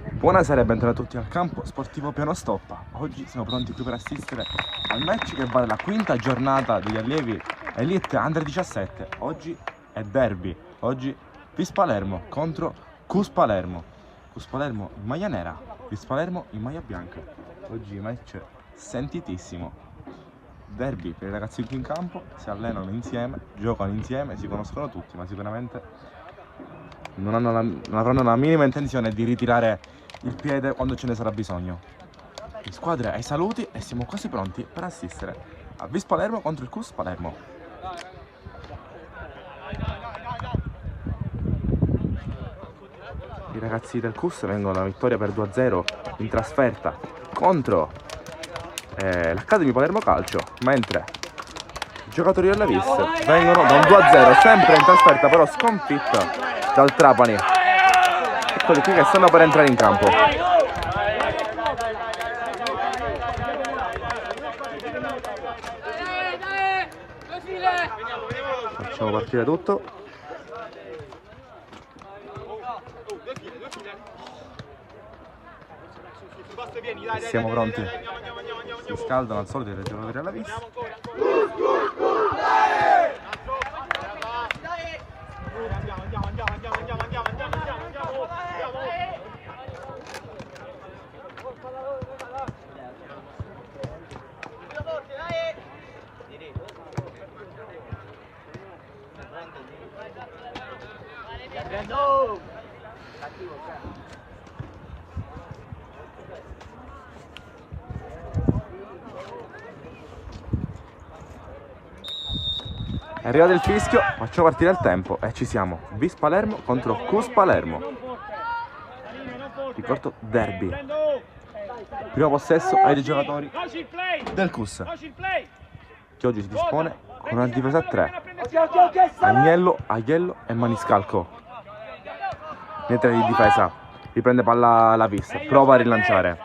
Buonasera e bentornati a tutti al campo sportivo Piano Stoppa. Oggi siamo pronti qui per assistere al match che vale la quinta giornata degli allievi Elite Under 17. Oggi è derby, oggi Vis Palermo contro Cus Palermo. Cus Palermo in maglia nera, Vis Palermo in maglia bianca. Oggi match sentitissimo. Derby per i ragazzi qui in campo, si allenano insieme, giocano insieme, si conoscono tutti, ma sicuramente non avranno la minima intenzione di ritirare il piede quando ce ne sarà bisogno. Le squadre ai saluti e siamo quasi pronti per assistere a Vis Palermo contro il Cus Palermo. I ragazzi del Cus vengono da una vittoria per 2-0 in trasferta contro l'Academy Palermo Calcio, mentre i giocatori della Vis vengono da un 2-0 sempre in trasferta, però sconfitta dal Trapani. Eccoli qui che stanno per entrare in campo. Facciamo partire tutto. Siamo pronti. Si scaldano al solito i giocatori della Vis. È arrivato il fischio, facciamo partire il tempo e ci siamo. Vis Palermo contro Cus Palermo. Ricordo derby. Primo possesso ai giocatori del Cus, che oggi si dispone con una difesa a 3. Agnello, Aiello e Maniscalco. Niente di difesa. Riprende palla la Vis, prova a rilanciare.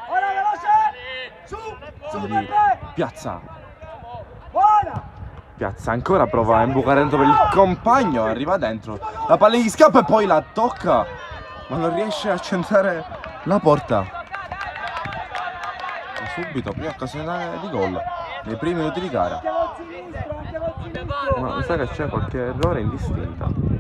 Piazza ancora, prova a imbucare dentro per il compagno, arriva dentro, la palla gli scappa e poi la tocca, ma non riesce a centrare la porta. E subito, prima occasione di gol, nei primi minuti di gara. Ma mi sa che c'è qualche errore indistinta.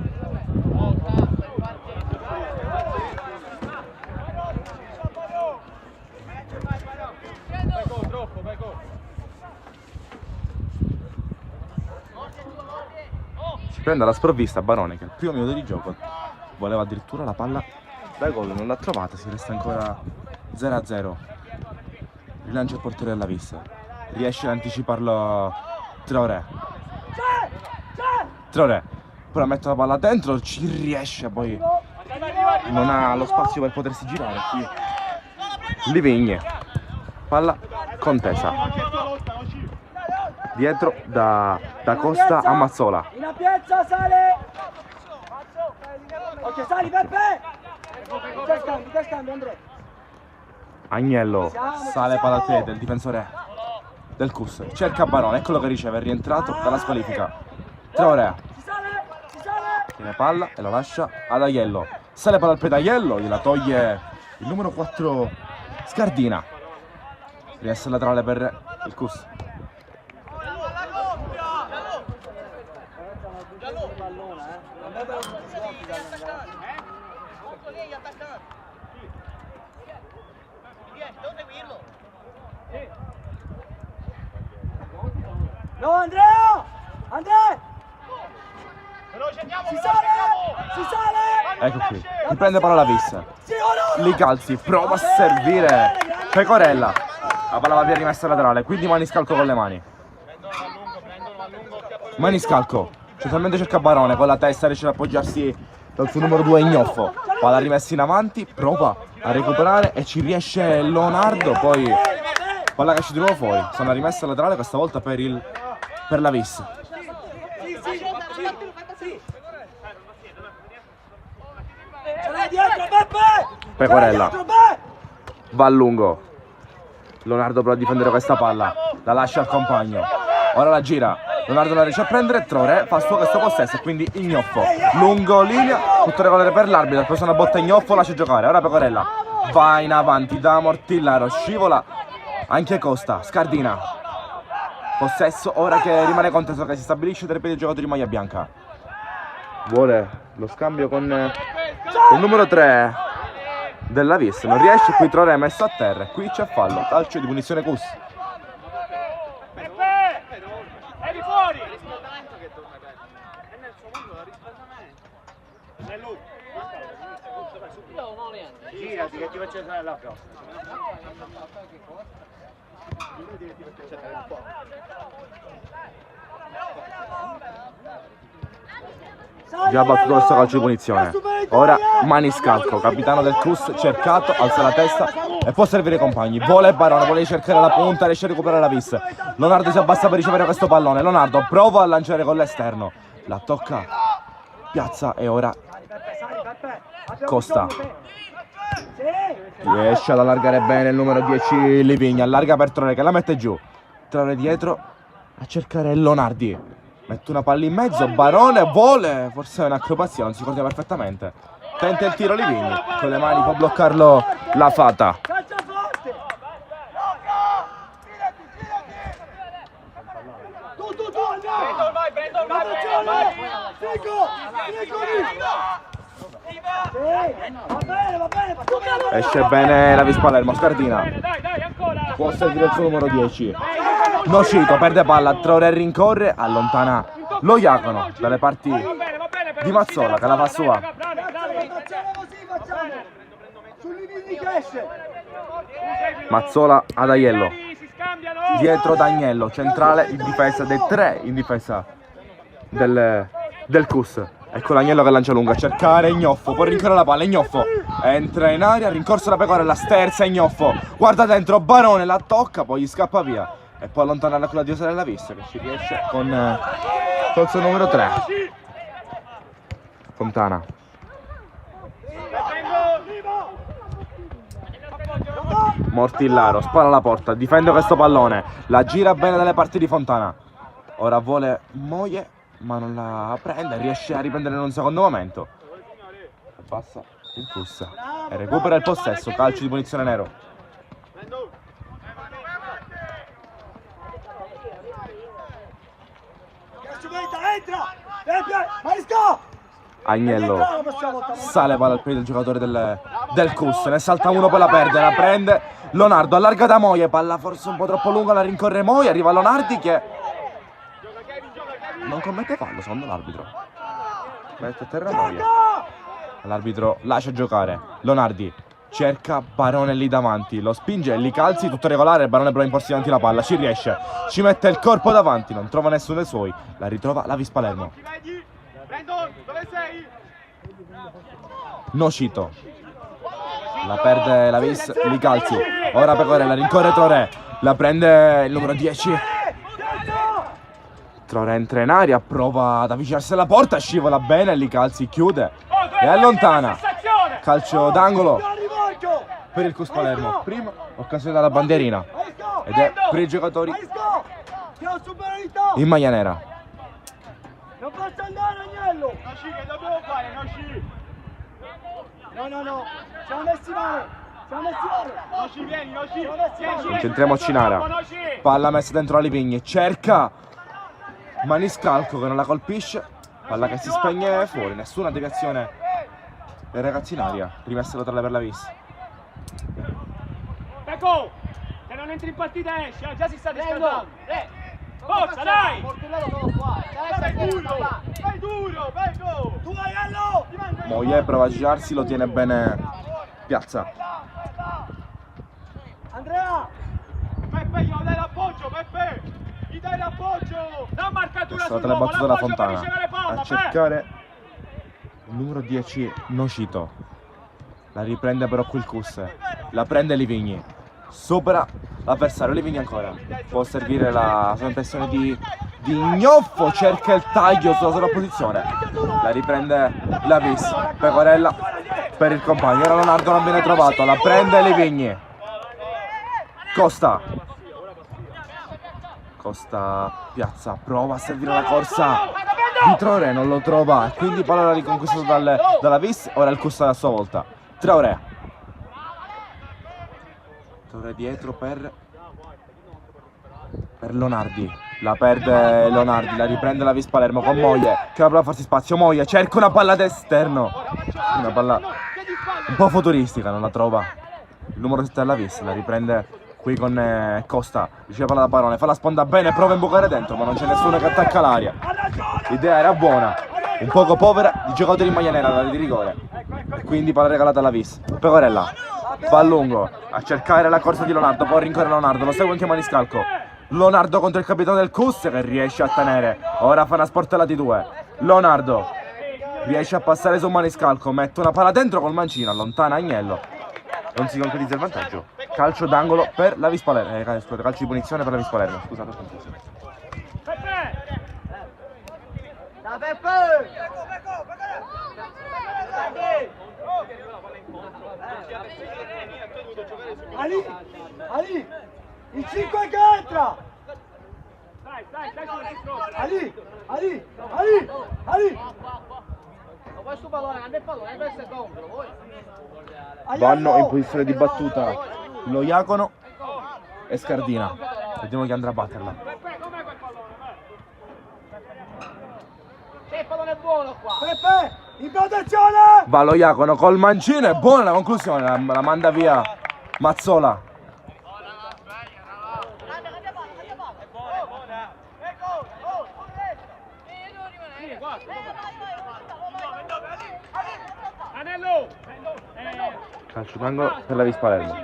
Prende alla sprovvista Barone, che al primo minuto di gioco voleva addirittura la palla da gol, non l'ha trovata, si resta ancora 0-0. Rilancia il portiere della Vis, riesce ad anticiparlo Traoré, poi mette la palla dentro, ci riesce, poi non ha lo spazio per potersi girare. Qui Livigne, palla contesa dietro da Costa a Mazzola. In piazza sale! Ok, sali Peppe! Che scambio Andrea? Agnello sale palla al piede del difensore del Cus, cerca Barone, eccolo che riceve, è rientrato dalla squalifica. Traoré tiene palla e la lascia ad Aiello, sale palla al piede Aiello, gliela toglie il numero 4 Scardina. Rimessa laterale per il Cus. No, Andrea! Andrea! Si sale! Ecco qui, riprende palla la Vis, li calzi, prova a servire Pecorella, la palla va via rimessa laterale, quindi Maniscalco con le mani. Maniscalco centralmente cerca Barone, con la testa riesce ad appoggiarsi dal suo numero 2 Ignoffo, palla rimessa in avanti, prova a recuperare e ci riesce Leonardo, poi palla che esce di nuovo fuori. Sono rimessa laterale questa volta per la Vis. Pecorella va a lungo, Leonardo prova a difendere questa palla, la lascia al compagno, ora la gira, Leonardo la riesce a prendere, Traoré fa suo questo possesso e quindi Ignoffo, lungo linea, tutto regolare per l'arbitro, ha preso una botta Ignoffo, lascia giocare, ora Pecorella, va in avanti da Mortillaro, scivola, anche Costa, scardina, possesso, ora che rimane contesto, che si stabilisce tra i piedi del giocatore di maglia bianca, vuole lo scambio con il numero 3 della Vis, non riesce, qui Traoré è messo a terra, qui c'è fallo, calcio di punizione Cus. Girati che ti faccio entrare la prossima. Già battuto questo calcio di punizione. Ora Maniscalco, capitano del Cus, cercato, alza la testa e può servire i compagni. Vuole Barone, vuole cercare la punta, riesce a recuperare la Vis. Leonardo si abbassa per ricevere questo pallone. Leonardo prova a lanciare con l'esterno. La tocca, piazza e ora Costa. Riesce ad allargare bene il numero 10 Livigno, allarga per Traoré che la mette giù. Traoré dietro a cercare Leonardi. Mette una palla in mezzo, Barone vuole, forse è un'acrobazia, non si ricorda perfettamente. Tenta il tiro Livigno, con le mani può bloccarlo la Fata. Esce bene la Vis Palermo, scardina. Può servire il suo numero 10. Nocito, perde palla, Traoré rincorre, allontana lo Iacono dalle parti di Mazzola che la fa sua. Mazzola ad Aiello. Dietro D'Agnello, centrale in difesa dei 3 in difesa del Cus. Ecco l'Agnello che lancia lunga a cercare Ignoffo, può rincorrere la palla, Ignoffo entra in aria, rincorso da Pecorella, sterza Ignoffo, guarda dentro, Barone la tocca, poi gli scappa via e può allontanarla con la diosa della Vista che ci riesce con il suo numero 3. Fontana. Mortillaro, spara alla porta, difende questo pallone, la gira bene dalle parti di Fontana. Ora vuole Moie, ma non la prende, riesce a riprendere in un secondo momento. Passa il Cus e recupera il possesso, calcio di punizione nero. Agnello sale palla al piede del giocatore del Cus, ne salta uno, poi la perde, la prende Leonardo, allarga da Moie, palla forse un po' troppo lunga, la rincorre Moie, arriva Leonardi che non commette fallo secondo l'arbitro. Mette a terra Moie. L'arbitro lascia giocare. Leonardi cerca Barone lì davanti, lo spinge, li calzi, tutto regolare, Barone prova a imporsi davanti la palla, ci riesce, ci mette il corpo davanti, non trova nessuno dei suoi, la ritrova la Vis Palermo. Nocito, la perde la Vis, li calzi, ora Pecorella rincorre Traoré, la prende il numero 10. Traoré entra in aria, prova ad avvicinarsi alla porta, scivola bene, li calzi, chiude e allontana. Calcio d'angolo per il Cus Palermo, prima occasione dalla bandierina ed è per i giocatori in maglia nera. Non posso andare Agnello! Noci, che dobbiamo fare, Noci? No, siamo messi male! Noci, vieni, Noci! Concentriamoci in area. Palla messa dentro la Livigni, cerca Maniscalco che non la colpisce, palla che si spegne fuori, nessuna deviazione dei ragazzi in aria, rimessa laterale per la Vis. Ecco, se non entri in partita esci, già si sta riscaldando. Forza, dai! Vai duro, vai go! Tu vai allo! Moie prova a girarsi, lo tiene bene Piazza. Andrea! Peppe, gli dai l'appoggio, Peppe! Gli dai l'appoggio! La marcatura Questa sul la uomo, battuta da l'appoggio per Fontana ricevere palla, a cercare il numero 10 Nocito. La riprende però qui il Cus, la prende Livigni, supera l'avversario, Livigni ancora, può servire la sua impressione di Ignoffo, cerca il taglio sulla sovrapposizione, la riprende la Vis, Pecorella per il compagno, ora Leonardo non viene trovato, la prende Livigni, Costa, Costa piazza, prova a servire la corsa di Traoré, non lo trova e quindi palla riconquistato dalla Vis. Ora il Cussa a sua volta. Traoré dietro per Lonardi, la perde Lonardi, la riprende la Vis Palermo con Moie che va a farsi spazio. Moie cerca una palla d'esterno, una palla un po' futuristica, non la trova il numero 7 della Vis, la riprende qui con Costa, riceve palla da Barone, fa la sponda bene, prova a imbucare dentro ma non c'è nessuno che attacca l'aria. L'idea era buona, un poco povera di giocatori in maglia nera l'area di rigore e quindi palla regalata alla Vis. Pecorella va a lungo a cercare la corsa di Leonardo, poi rincorre Leonardo, lo segue anche Maniscalco. Leonardo contro il capitano del Cus che riesce a tenere, ora fa una sportella di 2. Leonardo riesce a passare su Maniscalco, mette una palla dentro col mancino, allontana Agnello, non si concretizza il vantaggio. Calcio d'angolo per la Vis Palermo, calcio di punizione per la Vis Palermo, scusate. Da Peppe! Ali! Il 5 che entra! Ali! Ma questo pallone, non è pallone, questo è compro, voi. Vanno in posizione di battuta lo Iacono e Scardina. Vediamo chi andrà a batterla. Che pallone buono qua! Peppe! In protezione! Va lo Iacono col mancino, è buona la conclusione, la manda via Mazzola. Calcio d'angolo per la Vis Palermo.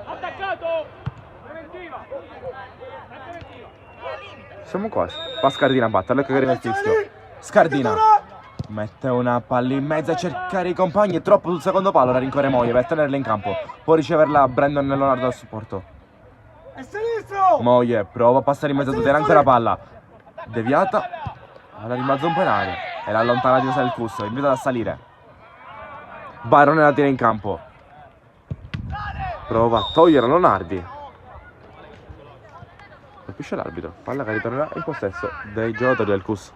Attaccato! Preventiva! Siamo quasi. Va Scardina a batterlo, che arriva il fischio. Scardina mette una palla in mezzo a cercare i compagni, è troppo sul secondo palo, la rincorre Moie per tenerla in campo. Può riceverla Brandon Leonardo al supporto. È sinistro! Moie prova a passare in mezzo a tutti, era ancora palla deviata, la rimbalza un po' in aria e la allontana di il Cusso, invita a salire. Barone la tira in campo, prova a togliere Leonardi, colpisce l'arbitro, palla che ritornerà in possesso dei giocatori del Cus.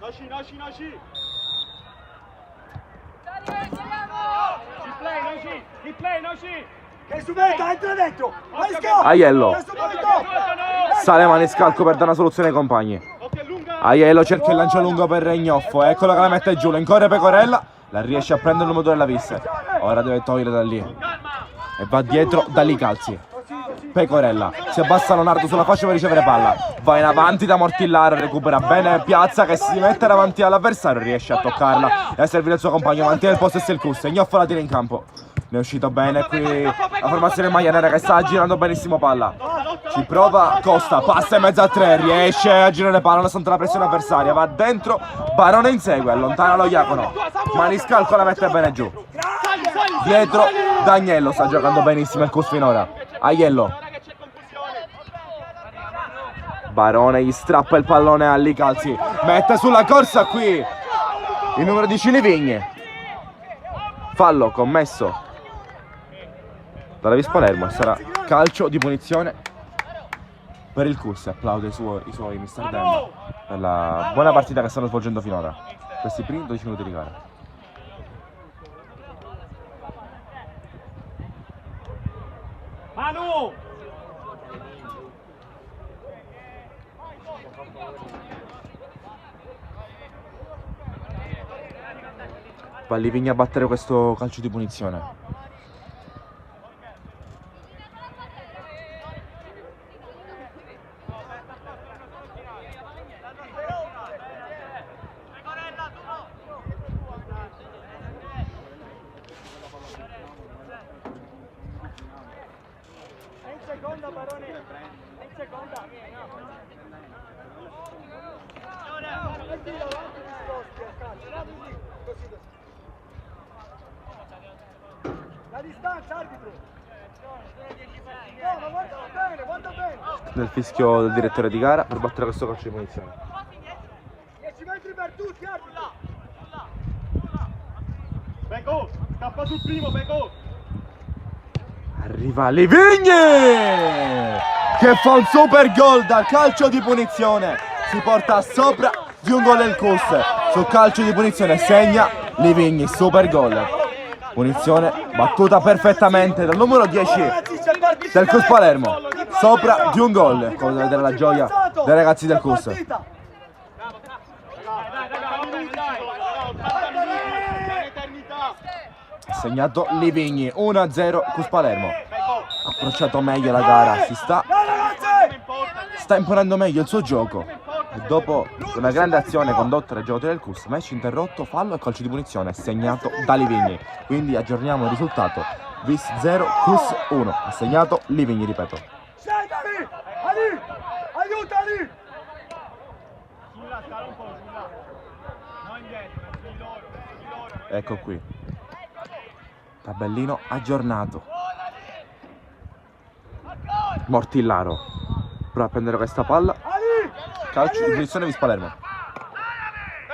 Noci! Replay, Noci! Che subetta, entra dentro! Aiello sale Maniscalco per dare una soluzione ai compagni. Aiello cerca il lancio lungo per Regnoffo, eccolo che la mette giù, la incorre Pecorella, la riesce a prendere il numero 2 della Vis, ora deve togliere da lì e va dietro da lì Calzi. Pecorella si abbassa Leonardo sulla fascia per ricevere palla, va in avanti da Mortillaro, recupera bene Piazza che si mette davanti all'avversario, riesce a toccarla e a servire il suo compagno, mantiene il possesso il Cus, Regnoffo la tira in campo. Ne è uscito bene qui la formazione maglia nera che sta girando benissimo palla. Ci prova Costa, passa in mezzo a 3, riesce a girare palla nonostante la pressione avversaria, va dentro, Barone insegue, allontana lo Iacono, Maniscalco la mette bene giù. Dietro D'Agnello sta giocando benissimo il Cus finora. Aiello, Barone gli strappa il pallone a Licalzi, mette sulla corsa qui il numero 10 Livigne. Fallo commesso dalla Vis Palermo e sarà calcio di punizione per il Cus. Applaude i suoi Mr. Demba per la buona partita che stanno svolgendo finora questi primi 12 minuti di gara. Manu! Va Livigno a battere questo calcio di punizione. seconda, Barone. In seconda. Mettilo avanti gli sposti a calcio. No, così. La distanza, arbitro. No, ma guarda bene. Del fischio del direttore di gara per battere questo calcio di punizione. 10 metri per tutti, arbitro. Peco, scappa sul primo, Peco. Arriva Livigny che fa un super gol dal calcio di punizione, si porta sopra di un gol il CUS. Sul calcio di punizione segna Livigny, super gol. Punizione battuta perfettamente dal numero 10 del CUS Palermo, sopra di un gol. Come potete vedere la gioia dei ragazzi del CUS. Segnato Livigny, 1-0 CUS Palermo. Ha approcciato meglio la gara, sta imponendo meglio il suo gioco. E dopo una grande azione condotta dai giocatori del CUS, match interrotto, fallo e calcio di punizione segnato da Livigny. Quindi aggiorniamo il risultato: Vis 0, CUS 1. Ha segnato Livigny, ripeto. Ali, aiutali! Sulla, scala un po', sulla. Non indietro, su loro. Ecco qui, tabellino aggiornato. Mortillaro prova a prendere questa palla, calcio di punizione Vis Palermo.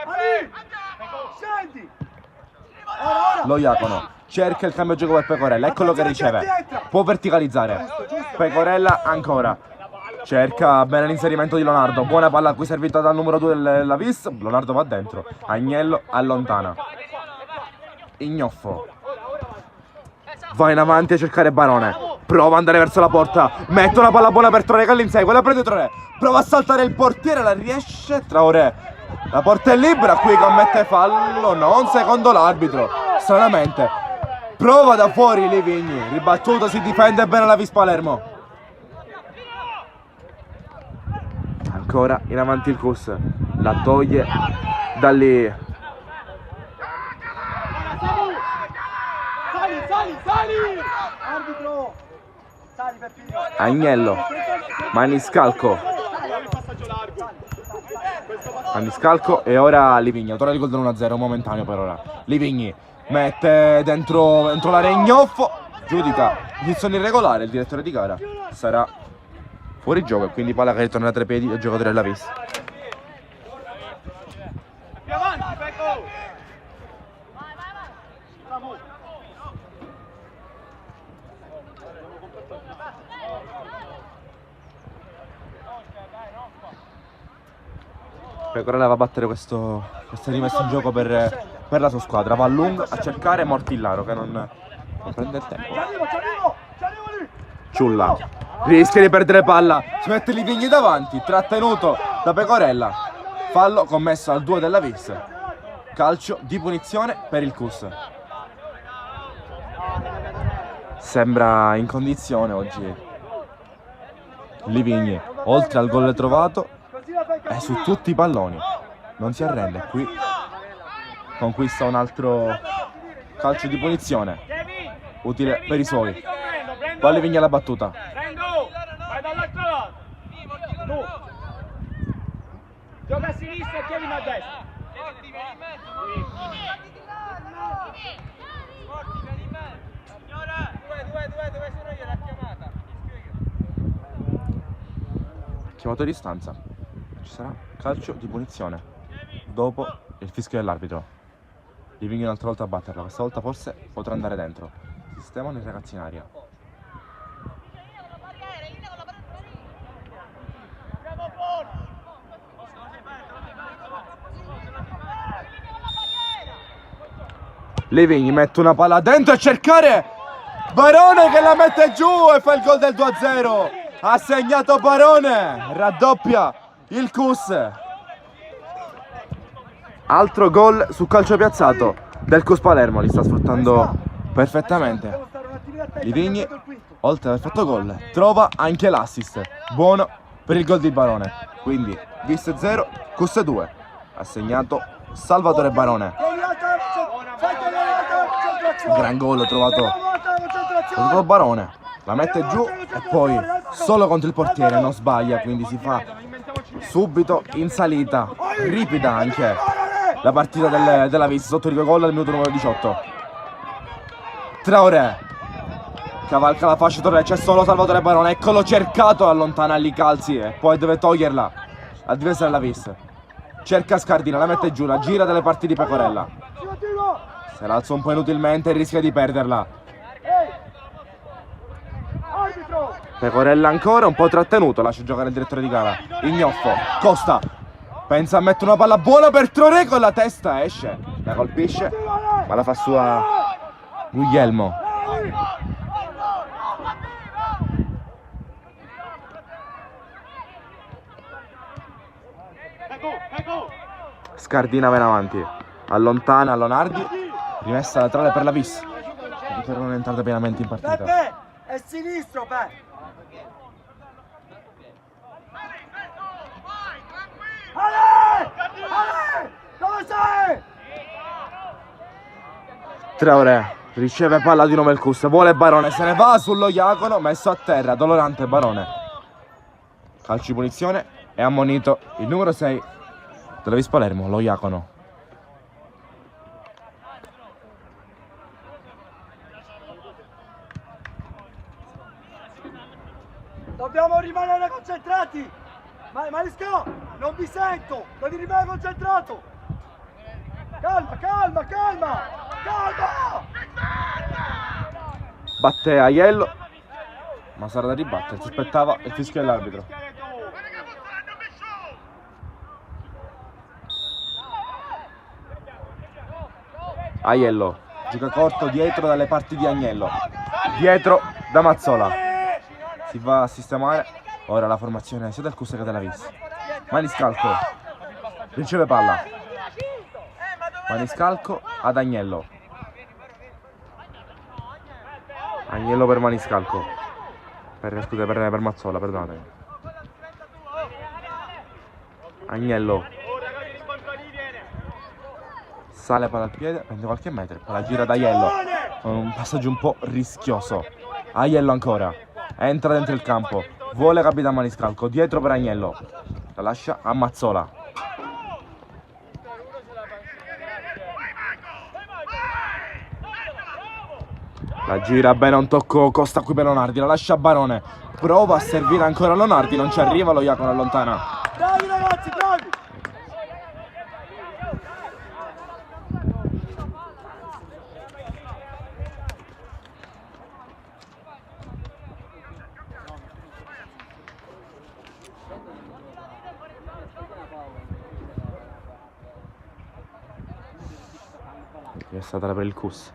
Ali, scendi! Lo Iacono cerca il cambio gioco per Pecorella, eccolo che riceve, può verticalizzare. Pecorella ancora cerca bene l'inserimento di Leonardo, buona palla a cui servita dal numero 2 della Vis. Leonardo va dentro, Agnello allontana. Ignoffo va in avanti a cercare Barone, prova ad andare verso la porta, mette una palla buona per Traoré che all'insegua, quella prende Traoré, prova a saltare il portiere, la riesce Traoré, la porta è libera, qui commette fallo, non secondo l'arbitro, stranamente prova da fuori Livigny, ribattuto, si difende bene la Vis Palermo. Ancora in avanti il CUS, la toglie da lì. Sali! Arbitro! Sali Peppino! Agnello, Maniscalco. Maniscalco e ora Livigny, autore del gol del 1-0 momentaneo per ora. Livigny mette dentro l'area Ignoffo, giudica posizione irregolare il direttore di gara, sarà fuori gioco e quindi palla che ritorna tra i piedi del giocatore della Vis. Più avanti, Pecco! Pecorella va a battere questa rimessa in gioco per la sua squadra, va a lungo a cercare Mortillaro che non prende il tempo. Ciulla rischia di perdere palla, si mette Livigny davanti, trattenuto da Pecorella, fallo commesso al 2 della Vis, calcio di punizione per il CUS. Sembra in condizione oggi Livigny, oltre al gol trovato è su tutti i palloni, non si arrende, qui conquista un altro calcio di punizione utile per i suoi. Va Livigny alla battuta, Vai dall'altro lato. Tu. Gioca a sinistra e Kevin a destra. Dove sono io la chiamata? chiamato a distanza, ci sarà calcio di punizione dopo il fischio dell'arbitro. Livigny un'altra volta a batterla, questa volta forse potrà andare dentro. Sistemano i ragazzi in aria. Livigny mette una palla dentro a cercare Barone che la mette giù e fa il gol del 2-0. Ha segnato Barone, raddoppia il CUS. Altro gol su calcio piazzato del CUS Palermo, li sta sfruttando perfettamente. Livigny, oltre ad aver fatto gol, trova anche l'assist, buono per il gol di Barone. Quindi Vis 0, CUS 2. Ha segnato Salvatore Barone. Gran gol trovato Barone, la mette giù e poi solo contro il portiere non sbaglia, quindi si fa subito in salita, ripida anche la partita della Vis sotto i 2 gol al minuto numero 18. Traoré cavalca la fascia, Traoré, c'è solo Salvatore Barone, eccolo cercato, allontana lì calzi e poi deve toglierla la difesa della Vis. Cerca Scardina, la mette giù, la gira dalle parti di Pecorella. Se l'alza un po' inutilmente rischia di perderla. Arbitro! Pecorella ancora, un po' trattenuto, lascia giocare il direttore di gara. Ignoffo, Costa, pensa a mettere una palla buona per Traoré, con la testa esce, la colpisce, ma la fa sua Guglielmo. Scardina va in avanti, allontana Lonardi, rimessa laterale per la Vis, per non entrare pienamente in partita. Peppe! È sinistro, Peppe! Ale! Ale! Dove sei? Traoré riceve palla di Nomelkus, vuole Barone, se ne va sullo Iacono, messo a terra, dolorante Barone. Calcio di punizione, è ammonito il numero 6 della Vis Palermo, lo Iacono. Dobbiamo rimanere concentrati! Manisco, non vi sento! Devi rimanere concentrato! Calma, calma, calma! Calma! Batte Aiello, ma sarà da ribattere, si aspettava il fischio dell'arbitro. Aiello gioca corto dietro dalle parti di Agnello, dietro da Mazzola, si va a sistemare ora la formazione sia del Cusa che della Vis. Maniscalco riceve palla, Maniscalco ad Agnello, Agnello per Maniscalco, per Mazzola, perdonatemi. Agnello sale palla al piede, prende qualche metro, poi la gira da Aiello, un passaggio un po' rischioso. Aiello ancora, entra dentro il campo, vuole capitare Maniscalco, dietro per Agnello, la lascia a Mazzola. La gira bene, un tocco Costa qui per Lonardi, la lascia a Barone, prova a servire ancora Lonardi, non ci arriva, lo Iacono allontana. Bravi ragazzi, bravi! È stata per il Cus,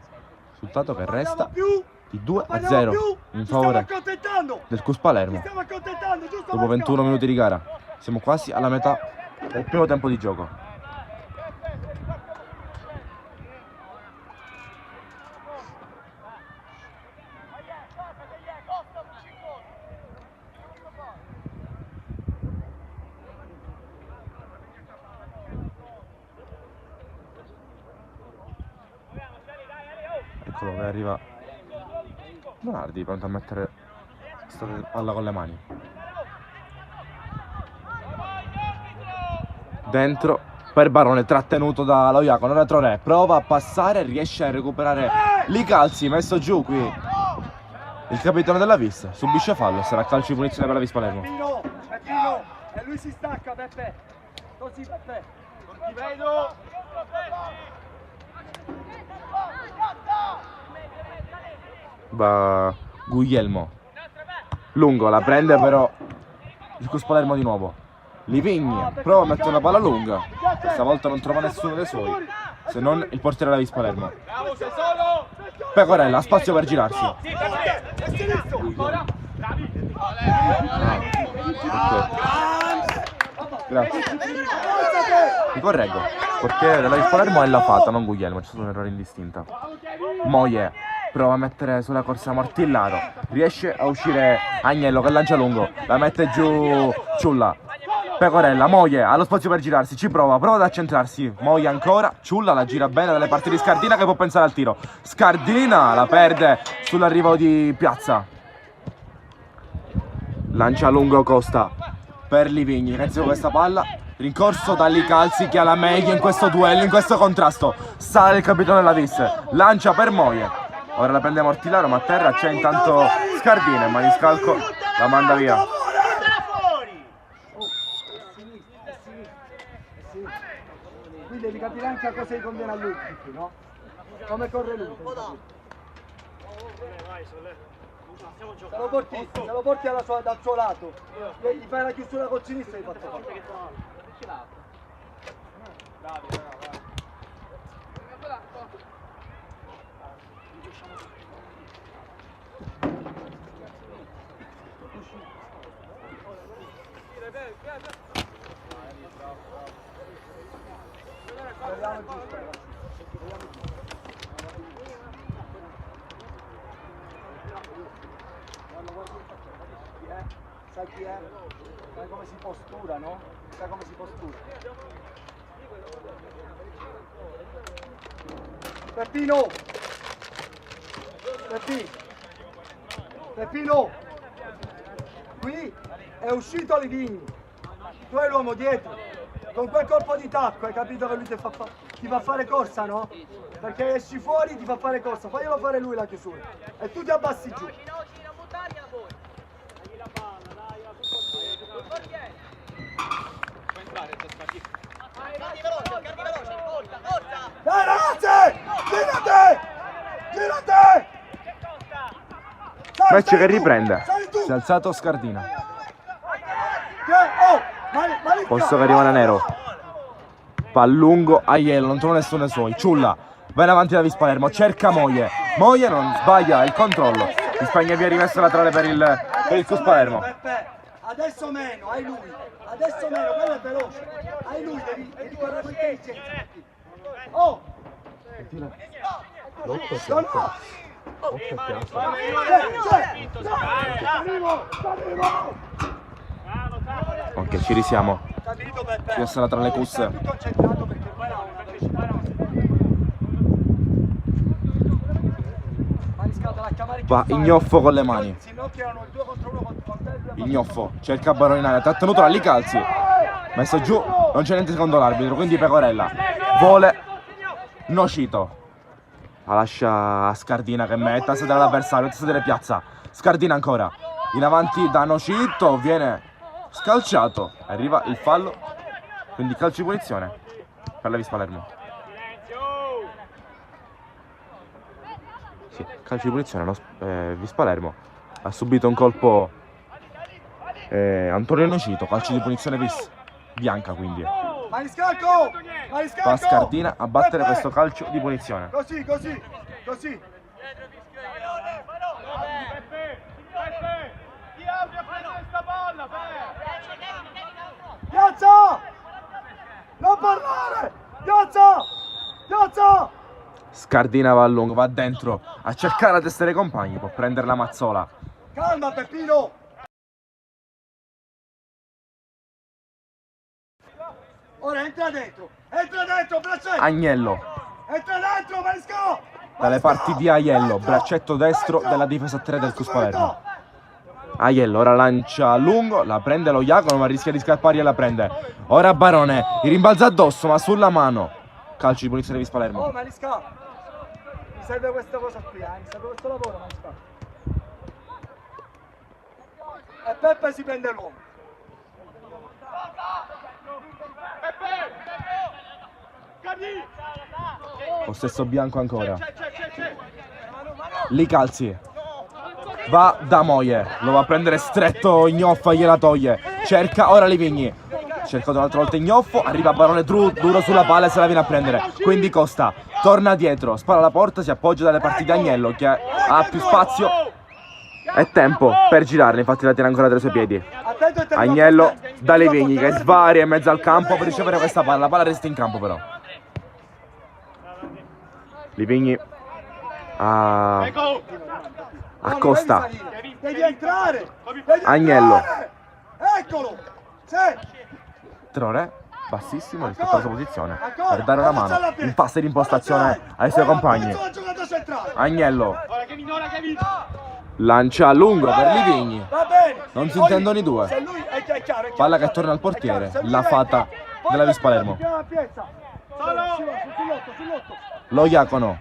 risultato che resta Più! di 2-0 in favore del Cus Palermo Stiamo accontentando, giusto? dopo 21 minuti di gara. Siamo quasi alla metà del primo tempo di gioco. Eccolo che arriva Lonardi, pronto a mettere questa palla con le mani. Dentro per Barone, trattenuto da lo Iacono. Ora Traoré prova a passare, riesce a recuperare Licalzi, messo giù qui il capitano della Vis, subisce fallo, sarà calcio di punizione per la Vis Palermo. Peppino, e lui si stacca, Peppe. Così, Peppe. Non ti vedo. Va Guglielmo, lungo, la prende però il Cus Palermo di nuovo. Livigni prova a mettere una palla lunga, questa volta non trova nessuno dei suoi se non il portiere della Vis Palermo. Bravo, sei solo. Pecorella ha spazio per girarsi. Grazie. Ti correggo, il portiere della Vis Palermo è la Fata, non Guglielmo, c'è stato un errore indistinta. Moie prova a mettere sulla corsa Mortillaro, riesce a uscire Agnello che lancia lungo, la mette giù Ciulla. Pecorella, Moie ha lo spazio per girarsi, ci prova ad accentrarsi, Moie ancora, Ciulla la gira bene dalle parti di Scardina che può pensare al tiro. Scardina la perde sull'arrivo di Piazza. Lancia lungo Costa per Livigni, inizia questa palla, rincorso da Licalzi che ha la meglio in questo duello, in questo contrasto. Sale il capitano della Vis, lancia per Moie. Ora la prende Mortillaro, ma a terra c'è intanto Scardina e Maniscalco la manda via. Qui devi capire anche a cosa gli conviene a lui, no? come corre lui. Se lo porti dal suo lato, gli fai la chiusura col sinistro e gli fatto fare. Speriamo il giusto, ragazzi. Speriamo il giusto. Sai chi è? Sai come si postura, no? Sai come si postura? Peppino! Peppino! Qui è uscito Livigni. Tu hai l'uomo dietro. Con quel colpo di tacco hai capito che lui ti fa fare corsa, no? Perché esci fuori ti fa fare corsa. Faglielo fare lui la chiusura. E tu ti abbassi giù. Dai ragazzi! Girate! Match che riprende. Si è alzato Scardina. Posto che rimane nero. Va lungo Aiello, non trova nessuno dei suoi. Ciulla va in avanti da Vispalermo, cerca Moie. Moie non sbaglia il controllo. Si spegna via rimessa laterale per il Vispalermo. Adesso meno, hai lui. Adesso meno, quello è veloce. Hai lui, devi correre con intelligenza. Oh! Ok, ci risiamo. Questa tra le cusse. Va Ignoffo con le mani. Ignoffo cerca Barone in aria, trattenuto da lì calzi. Messo giù, non c'è niente secondo l'arbitro, quindi Pecorella. Vole Nocito. La lascia a Scardina che mette a sedere l'avversario, a sedere piazza. Scardina ancora. In avanti da Nocito, viene scalciato. Arriva il fallo, quindi calcio di punizione per la Vispalermo. Sì, calcio di punizione, Vispalermo ha subito un colpo Antonio Nocito, calcio di punizione bianca quindi. Maniscalco! Va Scardina a battere questo calcio di punizione. Così. Piazza! Non parlare! Piazza! Scardina va a lungo, va dentro a cercare la testa dei compagni, può prendere la mazzola. Calma Peppino! Ora entra dentro, braccetto! Agnello. Entra dentro, Manisco! Dalle parti di Aiello, braccetto destro della difesa 3 del Vispalermo. Aiello ora lancia a lungo, la prende lo Iacono ma rischia di scappare e la prende. Ora Barone, gli rimbalza addosso ma sulla mano. Calcio di punizione di Vispalermo. Oh Manisco! Mi serve questa cosa qui, mi serve questo lavoro, Manisco. E Peppe si prende l'uomo. Possesso bianco ancora. Lì calzi. Va da Moie. Lo va a prendere stretto Ignoffa, gliela toglie. Cerca ora Livigni. Cerca un'altra volta Ignoffo. Arriva Barone duro sulla palla e se la viene a prendere. Quindi Costa torna dietro. Spara alla porta. Si appoggia dalle parti di Agnello che ha più spazio. È tempo per girarla. Infatti la tiene ancora tra i suoi piedi. Agnello da Livigni che svaria in mezzo al campo per ricevere questa palla. La palla resta in campo però. Livigni a Costa. Devi entrare! Agnello. Eccolo! Trore bassissimo rispetto alla sua posizione per dare una mano in fase di impostazione ai suoi compagni. Agnello lancia a lungo per Livigni. Non si intendono i due. Palla che torna al portiere, la fata della Vispalermo. Lo Iacono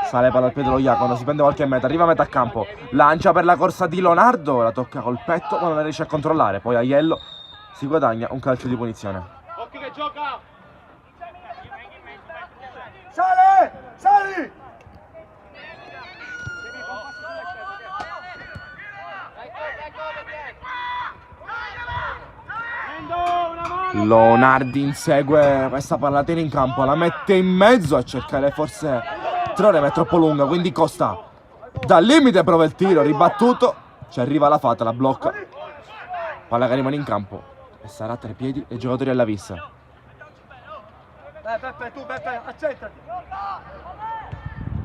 sale palla al piede lo Iacono, si prende qualche metro, arriva a metà campo, lancia per la corsa di Leonardo, la tocca col petto ma non la riesce a controllare. Poi Aiello si guadagna un calcio di punizione. Occhio che gioca! Sale! Lonardi insegue questa palla, tiene in campo, la mette in mezzo a cercare forse Traoré, ma è troppo lunga, quindi Costa dal limite prova il tiro, ribattuto, ci arriva la Fata, la blocca, palla che rimane in campo e sarà a 3 piedi e giocatori alla vista. Peppe, tu Peppe, accettati.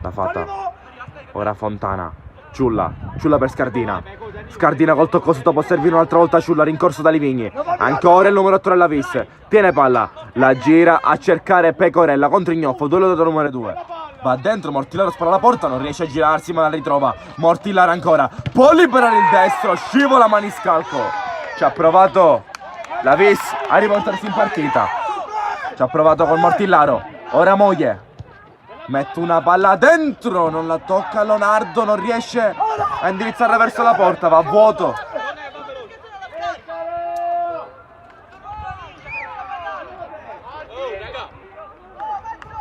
La Fata, ora Fontana, Ciulla per Scardina, Scardina col tocco sotto, può servire un'altra volta Ciulla, rincorso da Livigni, ancora il numero 3 alla vis, tiene palla, la gira a cercare Pecorella contro Ignoffo, duello da numero 2, va dentro, Mortillaro spara la porta, non riesce a girarsi ma la ritrova, Mortillaro ancora, può liberare il destro, scivola Maniscalco, ci ha provato la vis a rivoltarsi in partita, ci ha provato col Mortillaro, ora Moglie. Mette una palla dentro, non la tocca Leonardo, non riesce a indirizzarla verso la porta, va a vuoto.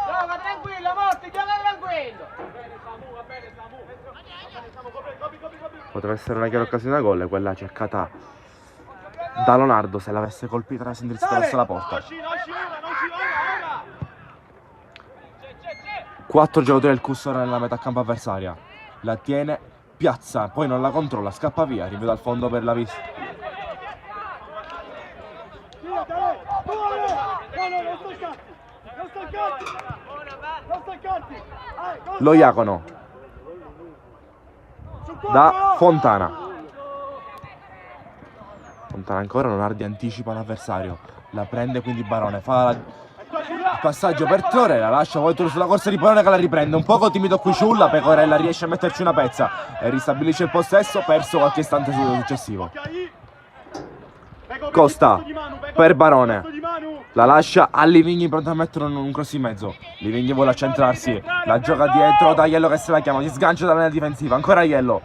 Gioca tranquillo, Morti, gioca tranquillo. Potrebbe essere una chiara occasione da gol, quella cercata da Leonardo, se l'avesse colpita l'avesse indirizzata verso la porta. 4 giocatori del Cussora nella metà campo avversaria, la tiene, piazza, poi non la controlla, scappa via, rivede al fondo per la vista. Lo Iacono da Fontana. Fontana ancora, Leonardi anticipa l'avversario, la prende quindi Barone, fa il passaggio per Traoré, la lascia poi sulla corsa di Barone che la riprende, un poco timido qui Ciulla, Pecorella riesce a metterci una pezza e ristabilisce il possesso, perso qualche istante successivo. Costa per Barone, la lascia a Livigni pronto a mettere un cross in mezzo, Livigni vuole accentrarsi, la gioca dietro da Aiello che se la chiama, si sgancia dalla linea difensiva, ancora Aiello,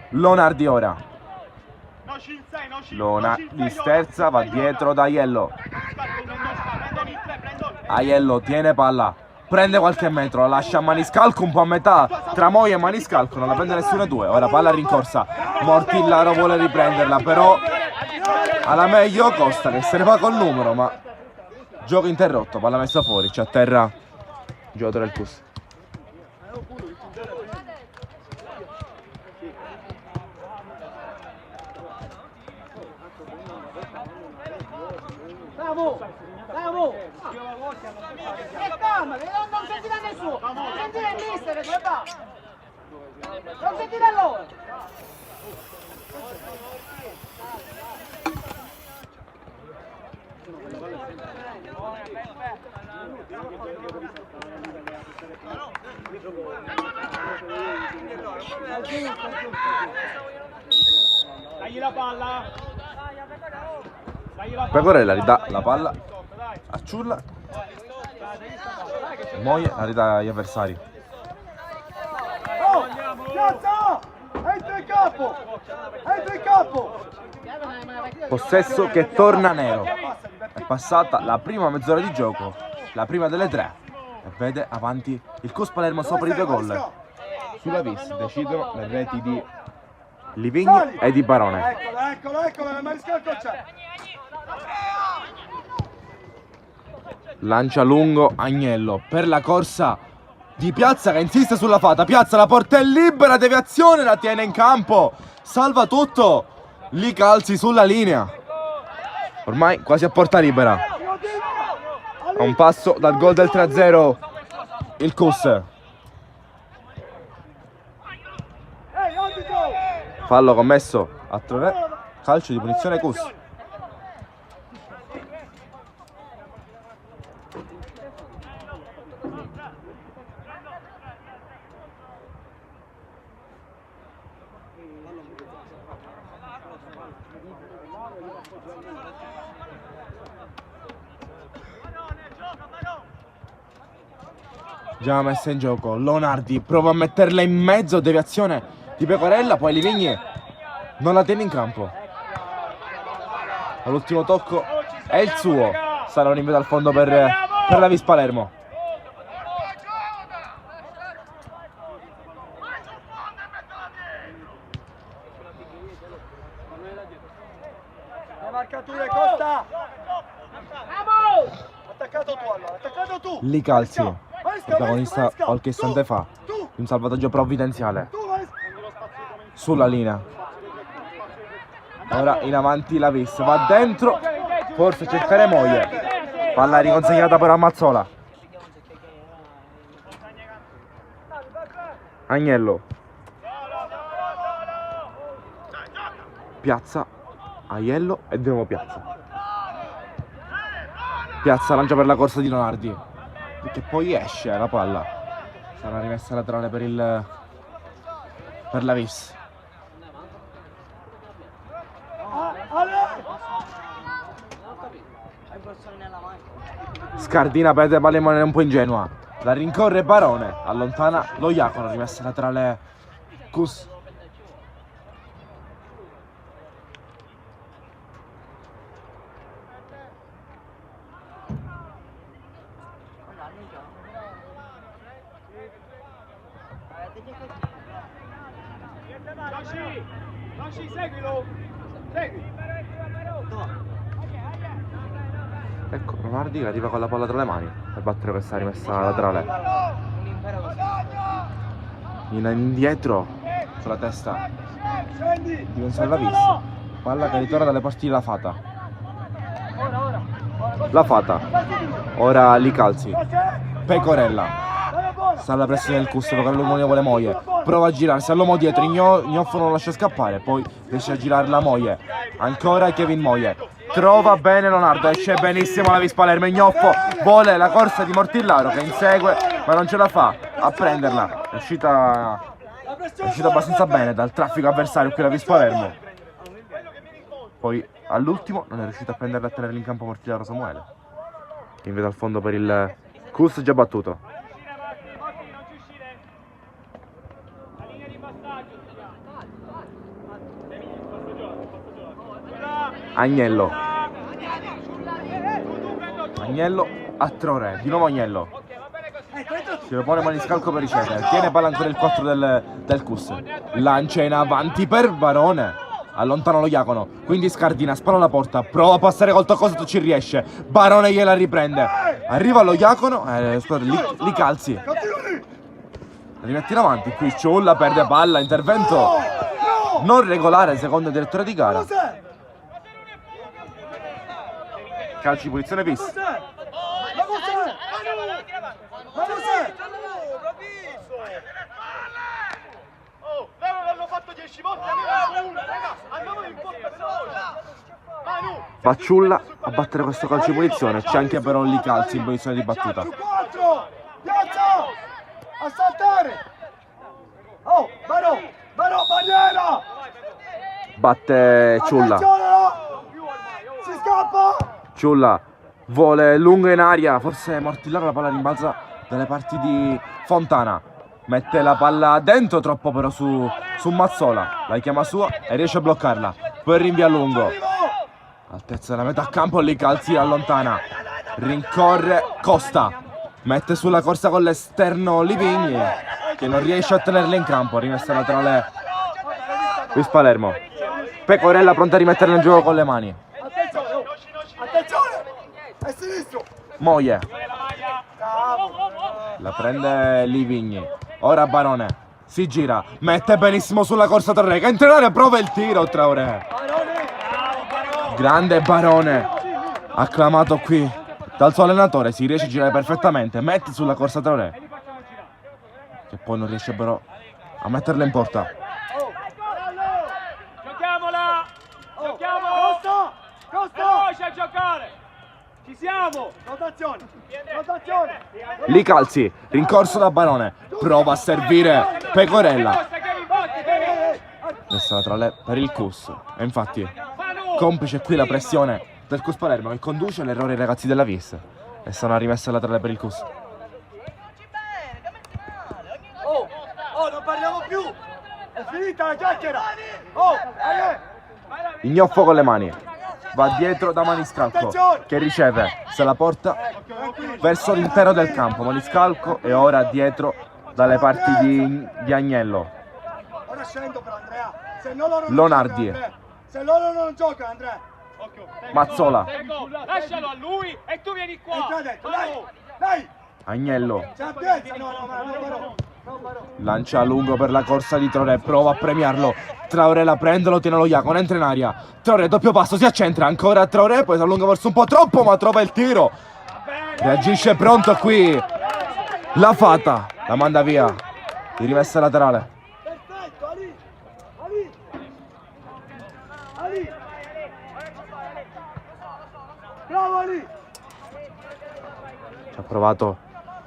Leonardi ora, Leonardi sterza, va dietro da Aiello, Aiello tiene palla, prende qualche metro, la lascia a Maniscalco un po' a metà tra Moia e Maniscalco, non la prende nessuno due, ora palla rincorsa, Mortillaro vuole riprenderla, però alla meglio Costa che se ne va col numero, ma gioco interrotto, palla messa fuori, c'è a terra giocatore del Cus. Bravo! Bravo! E calma, non sentire nessuno! Non sentire il mister, guarda! Non sentire loro! Dagli la palla! Pecorella ridà la palla a Ciulla, Moia la ridà agli avversari. Oh, piazza! Entra in campo! Entra in campo! Possesso che torna nero, è passata la prima mezz'ora di gioco, la prima delle 3 e vede avanti il Cus Palermo sopra i 2 gol. Sulla vis decidono le reti di Livigni e di Barone. Eccolo, nel Maniscalco c'è! Lancia lungo Agnello per la corsa di Piazza che insiste sulla Fata, Piazza la porta è libera, deviazione, la tiene in campo, salva tutto, li calzi sulla linea, ormai quasi a porta libera, a un passo dal gol del 3-0 il Cus. Fallo commesso a Traoré, calcio di punizione Cus. Già messa in gioco, Leonardi prova a metterla in mezzo, deviazione di Pecorella, poi Livigni non la tiene in campo. All'ultimo tocco è il suo, sarà un invito al fondo per la Vis Palermo. Le marcature Costa! attaccato tu allora, attaccato tu! Licalzi, Maresca, protagonista Maresca, qualche istante fa, Tu! un salvataggio provvidenziale Tu, Maresca! sulla linea. Ora in avanti la Vis, va dentro, forse cercare Moie, palla riconsegnata per Mazzola. Agnello, Piazza, Aiello e di nuovo Piazza. Piazza lancia per la corsa di Leonardi, che poi esce la palla. Sarà rimessa laterale per la Vis. Scardina perde palla in maniera un po' ingenua. La rincorre Barone, allontana lo Iacono, rimessa laterale Cus. Lasci, seguilo! Segui! Ecco, Leonardi che arriva con la palla tra le mani per battere questa rimessa laterale. Indietro sulla testa di Gonzalo Vis. Palla che ritorna dalle parti della Fata. La Fata. Ora Licalzi. Pecorella. Sta alla pressione del Cus, Pecorella lungo vuole Moie. Prova a girarsi all'uomo dietro, Gnoffo non lo lascia scappare, poi riesce a girare la Moie. Ancora Kevin Moie. Trova bene Leonardo, esce benissimo la Vis Palermo. Gnoffo vuole la corsa di Mortillaro che insegue, ma non ce la fa a prenderla. È uscita abbastanza bene dal traffico avversario qui la Vis Palermo. Poi all'ultimo non è riuscito a prenderla e a tenerla in campo Mortillaro Samuele. Invece al fondo per il Cus già battuto. Agnello a Traoré, di nuovo Agnello. Si propone Maniscalco per ricevere, tiene palla ancora il 4 del Cus. Lancia in avanti per Barone, allontana lo Iacono, quindi scardina, spalla alla porta, prova a passare col tocco, ci riesce. Barone gliela riprende, arriva lo Iacono, Licalzi. Rimette in avanti, qui Ciulla perde palla, intervento non regolare secondo il direttore di gara. Calci di punizione Vis. Ma cos'è? Oh, l'hanno fatto 10 volte, a noi importa solo. Facciulla a battere questo calcio di punizione, c'è anche però Licalzi in posizione di battuta. 4, piazza, a saltare. Oh, Barò, barriera. Batte Ciulla. Attenzione, no. Si scappa. Ciulla vuole lungo in aria, forse Mortillaro la palla rimbalza dalle parti di Fontana. Mette la palla dentro troppo però su Mazzola, la chiama sua e riesce a bloccarla. Poi rinvia a lungo. Altezza della metà campo, Licalzi allontana. Rincorre Costa. Mette sulla corsa con l'esterno Livigni che non riesce a tenerla in campo. Rimessa laterale Vis Palermo. Pecorella pronta a rimetterla in gioco con le mani. Attenzione! È sinistro! Moie. La prende Livigni. Ora Barone. Si gira. Mette benissimo sulla corsa Traoré. Che entra in area, prova il tiro Traoré. Grande Barone. Acclamato qui dal suo allenatore. Si riesce a girare perfettamente. Mette sulla corsa Traoré. Che poi non riesce però a metterla in porta. Giochiamola! Giochiamo! Costa! Veloce a giocare! Ci siamo! Rotazione! Licalzi, rincorso da Barone. Prova a servire Pecorella. Messa laterale per il Cus. E infatti complice qui la pressione del Cus Palermo che conduce all'errore ai ragazzi della Vis. E sarà rimessa laterale per il Cus. Oh, non parliamo più! È finita la chiacchiera! Oh, Ignoffo con le mani. Va dietro da Maniscalco che riceve, se la porta verso l'interno del campo. Maniscalco e ora dietro dalle parti di Agnello. Ora scendo per Andrea. Se no loro non Leonardi. giocano, Andrea. Se loro non giocano, Andrea. Mazzola. Lascialo a lui e tu vieni qua. Entra dentro, dai! Dai! Agnello. C'è ampiezza! No, Marò! Lancia a lungo per la corsa di Traoré, prova a premiarlo. Traoré la prende, lo tiene lo Iacono, entra in aria. Traoré, doppio passo, si accentra ancora Traoré, poi si allunga forse un po' troppo, ma trova il tiro. Reagisce pronto qui. La Fata, la manda via. Di rimessa laterale. Perfetto, Ali! Ali! Bravo Ali! Ci ha provato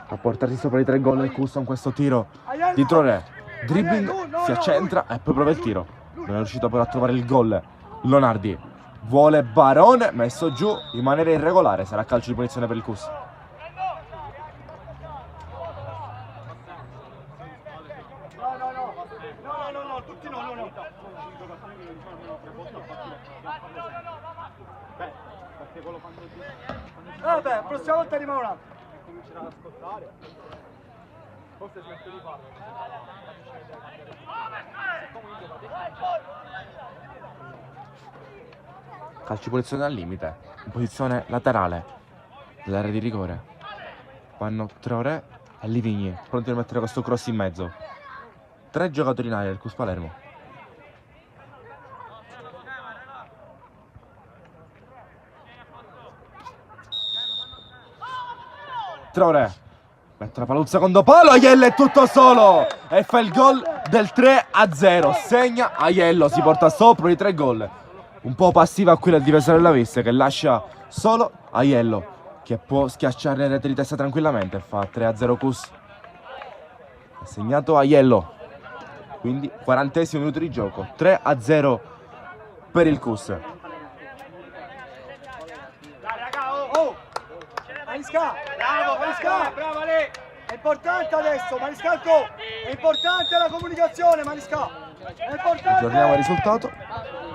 a portarsi sopra i 3 gol il Custon questo tiro di Traoré. Dribbling, si accentra e poi prova il tiro. Non è riuscito però a trovare il gol. Lonardi vuole Barone, messo giù in maniera irregolare. Sarà calcio di punizione per il Cus. No, tutti no. Vabbè, la prossima volta rimane un altro. Comincerà ad ascoltare. Forse smetto di farlo. Calcio di punizione al limite. In posizione laterale dell'area di rigore. Vanno Traoré e Livigni, pronti a mettere questo cross in mezzo. 3 giocatori in aria del Cus Palermo. Traoré mette la palla al secondo palo, Aiello è tutto solo e fa il gol del 3-0. Segna Aiello, si porta sopra i 3 gol. Un po' passiva qui la difesa della Visse, che lascia solo Aiello, che può schiacciare in rete di testa tranquillamente. Fa 3-0 Cus. Ha segnato Aiello, quindi 40esimo minuto di gioco, 3-0 per il Cus. Manisca! Bravo Ale. È importante adesso, Maniscalco! È importante la comunicazione, Manisca! È importante! Aggiorniamo il risultato.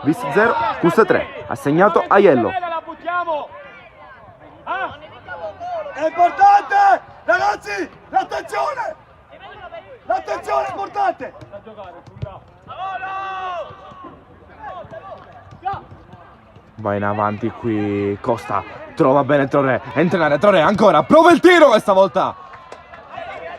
Vis 0, Cus 3. Ha segnato Aiello. La buttiamo. È importante! Ragazzi, l'attenzione! L'attenzione è importante! Va in avanti qui Costa, trova bene Traoré, entra in area Traoré ancora, prova il tiro questa volta,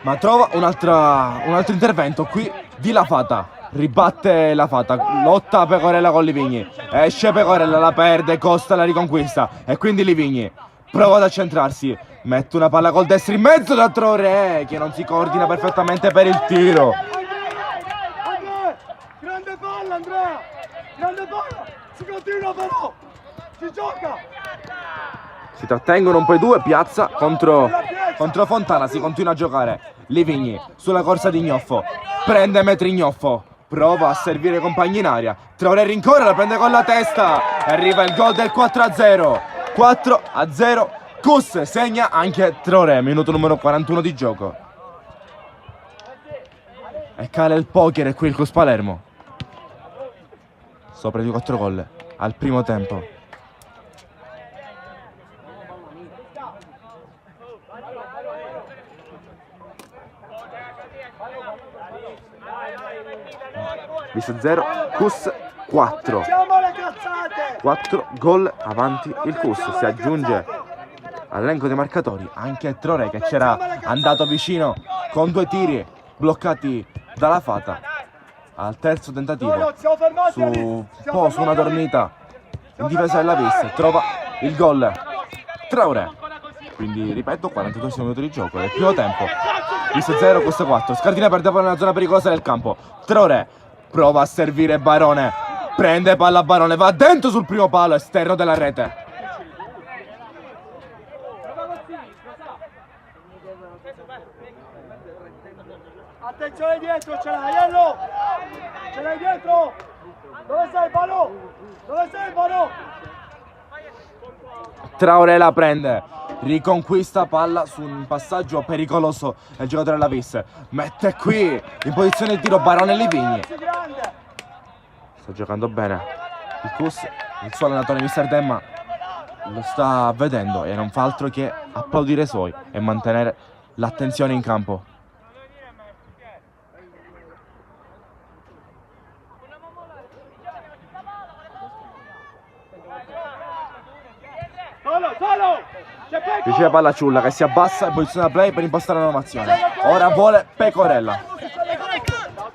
ma trova un altro intervento qui di La Fata. Ribatte La Fata, lotta Pecorella con Livigni, esce Pecorella, la perde, Costa la riconquista e quindi Livigni prova ad accentrarsi, mette una palla col destro in mezzo da Traoré che non si coordina perfettamente per il tiro. Andrea! Grande palla, Andrea! Grande palla! Si continua però! Si gioca! Si trattengono un po' i due, Piazza contro Fontana, si continua a giocare. Livigni sulla corsa di Gnoffo, prende metri Gnoffo, prova a servire i compagni in aria. Traoré rincorre, la prende con la testa. Arriva il gol del 4-0. 4-0. Cus segna anche Traoré, minuto numero 41 di gioco. E cala il poker qui il Cus Palermo. Sopra di 4 gol al primo tempo. Vis 0, Cus 4. 4 gol avanti il Cus. Si aggiunge all'elenco dei marcatori anche Traoré, che c'era andato vicino con 2 tiri bloccati dalla Fata. Al terzo tentativo, su una dormita in difesa della Vis, trova il gol Traoré. Quindi ripeto, 42 minuti di gioco del primo tempo. Vis 0, Cus 4. Scardina perde palla nella zona pericolosa del campo. Traoré prova a servire Barone, prende palla Barone, va dentro sul primo palo esterno della rete. Attenzione dietro, ce l'hai, Aiello! Ce l'hai dietro! Dove sei, Balo? Dove sei, Balo? Traoré la prende, riconquista palla su un passaggio pericoloso del giocatore della Vis. Mette qui in posizione di tiro Barone Livigni. Sta giocando bene il Cus, il suo allenatore Mister Demma lo sta vedendo e non fa altro che applaudire i suoi e mantenere l'attenzione in campo. Riceve palla Ciulla che si abbassa e posiziona play per impostare la innovazione. Ora vuole Pecorella.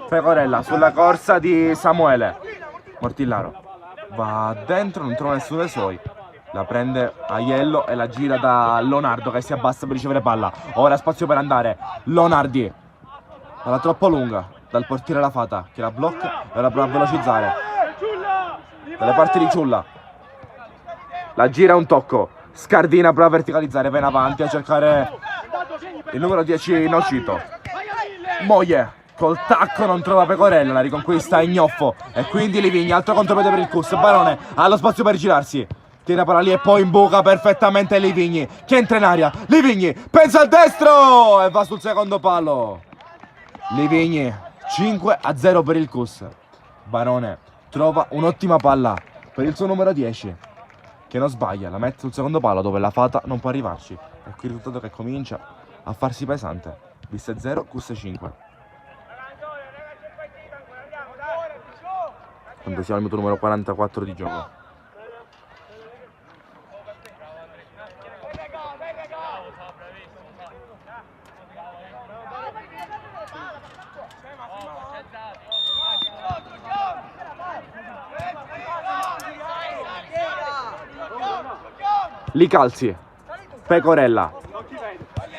Pecorella sulla corsa di Samuele. Mortillaro va dentro, non trova nessuno dei suoi. La prende Aiello e la gira da Leonardo che si abbassa per ricevere palla. Ora spazio per andare. Leonardi. Palla troppo lunga. Dal portiere la Fata che la blocca e ora prova a velocizzare. Dalle parti di Ciulla. La gira un tocco. Scardina prova a verticalizzare. Va in avanti a cercare il numero 10 Nocito. Moie. Col tacco non trova Pecorella, la riconquista Ignoffo e quindi Livigni, altro contropiede per il Cus. Barone ha lo spazio per girarsi, tira palla lì e poi imbuca perfettamente Livigni che entra in aria. Livigni pensa al destro e va sul secondo palo. Livigni 5-0 per il Cus. Barone trova un'ottima palla per il suo numero 10 che non sbaglia, la mette sul secondo palo dove la Fata non può arrivarci e qui il risultato che comincia a farsi pesante. Viste 0, Cus 5. Quando siamo al minuto numero 44 di gioco. Li calzi. Pecorella.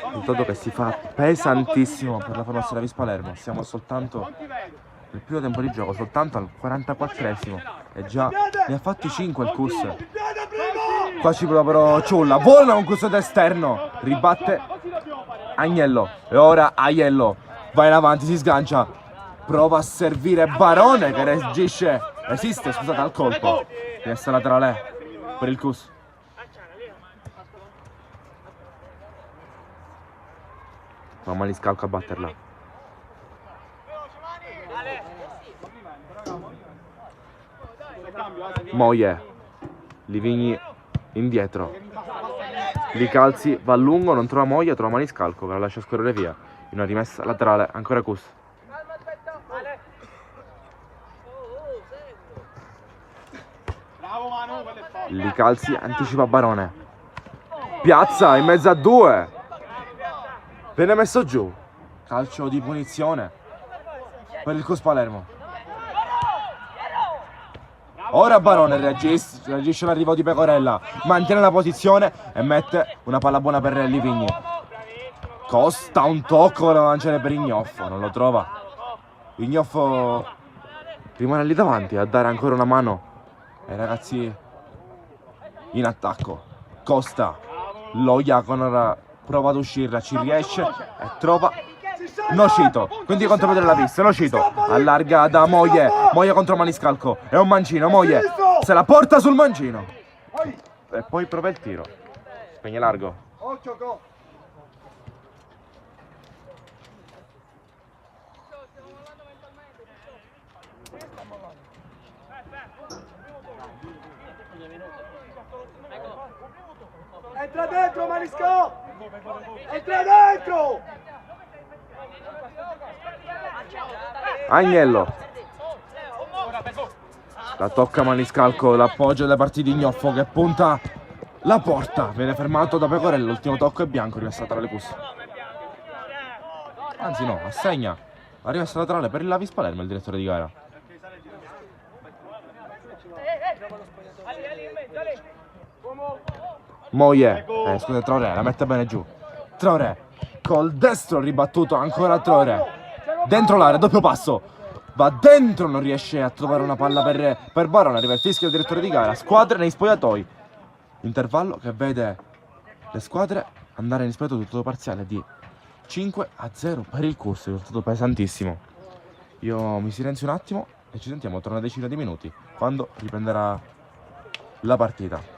Risultato che si fa pesantissimo per la formazione Vis Palermo. Siamo soltanto nel primo tempo di gioco, soltanto al 44esimo e già ne ha fatti 5 il Cus. Qua ci prova però Ciulla, vola un Cus d'esterno, ribatte Agnello e ora Aiello va in avanti, si sgancia, prova a servire Barone che resiste scusate al colpo, resta laterale per il Cus. Ma Maniscalco a batterla. Moie, Livigni indietro, Li calzi, va a lungo, non trova Moie, trova Maniscalco che la lascia scorrere via. In una rimessa laterale, ancora Cus. Li calzi, anticipa Barone. Piazza in mezzo a due. Viene messo giù. Calcio di punizione per il Cus Palermo. Ora Barone reagisce all'arrivo di Pecorella, mantiene la posizione e mette una palla buona per Livigni. Costa un tocco da lanciare per Ignoffo, non lo trova. Ignoffo rimane lì davanti a dare ancora una mano ai ragazzi in attacco. Costa, lo Iaconor prova ad uscirla, ci riesce e trova Nocito, quindi contropiede la pista. Nocito allarga da Moie, Moie contro Maniscalco, è un mancino, Moie se la porta sul mancino e poi prova il tiro, spegne largo. Occhio go. Entra dentro Manisco! Entra dentro! Agnello la tocca Maniscalco, l'appoggio da parte di Ignoffo che punta la porta, viene fermato da Pecorella, l'ultimo tocco è bianco, rimessa laterale Cus. Anzi no, assegna la rimessa laterale per il Vis Palermo, il direttore di gara. Moie, scusate, Traoré, la mette bene giù. Traoré, col destro ribattuto ancora Traoré. Dentro l'area, doppio passo. Va dentro, non riesce a trovare una palla per Barone. Arriva il fischio del direttore di gara. Squadre nei spogliatoi. Intervallo che vede le squadre andare in spogliatoio tutto parziale di 5-0 per il Cus. È stato pesantissimo. Io mi silenzio un attimo e ci sentiamo tra una decina di minuti quando riprenderà la partita.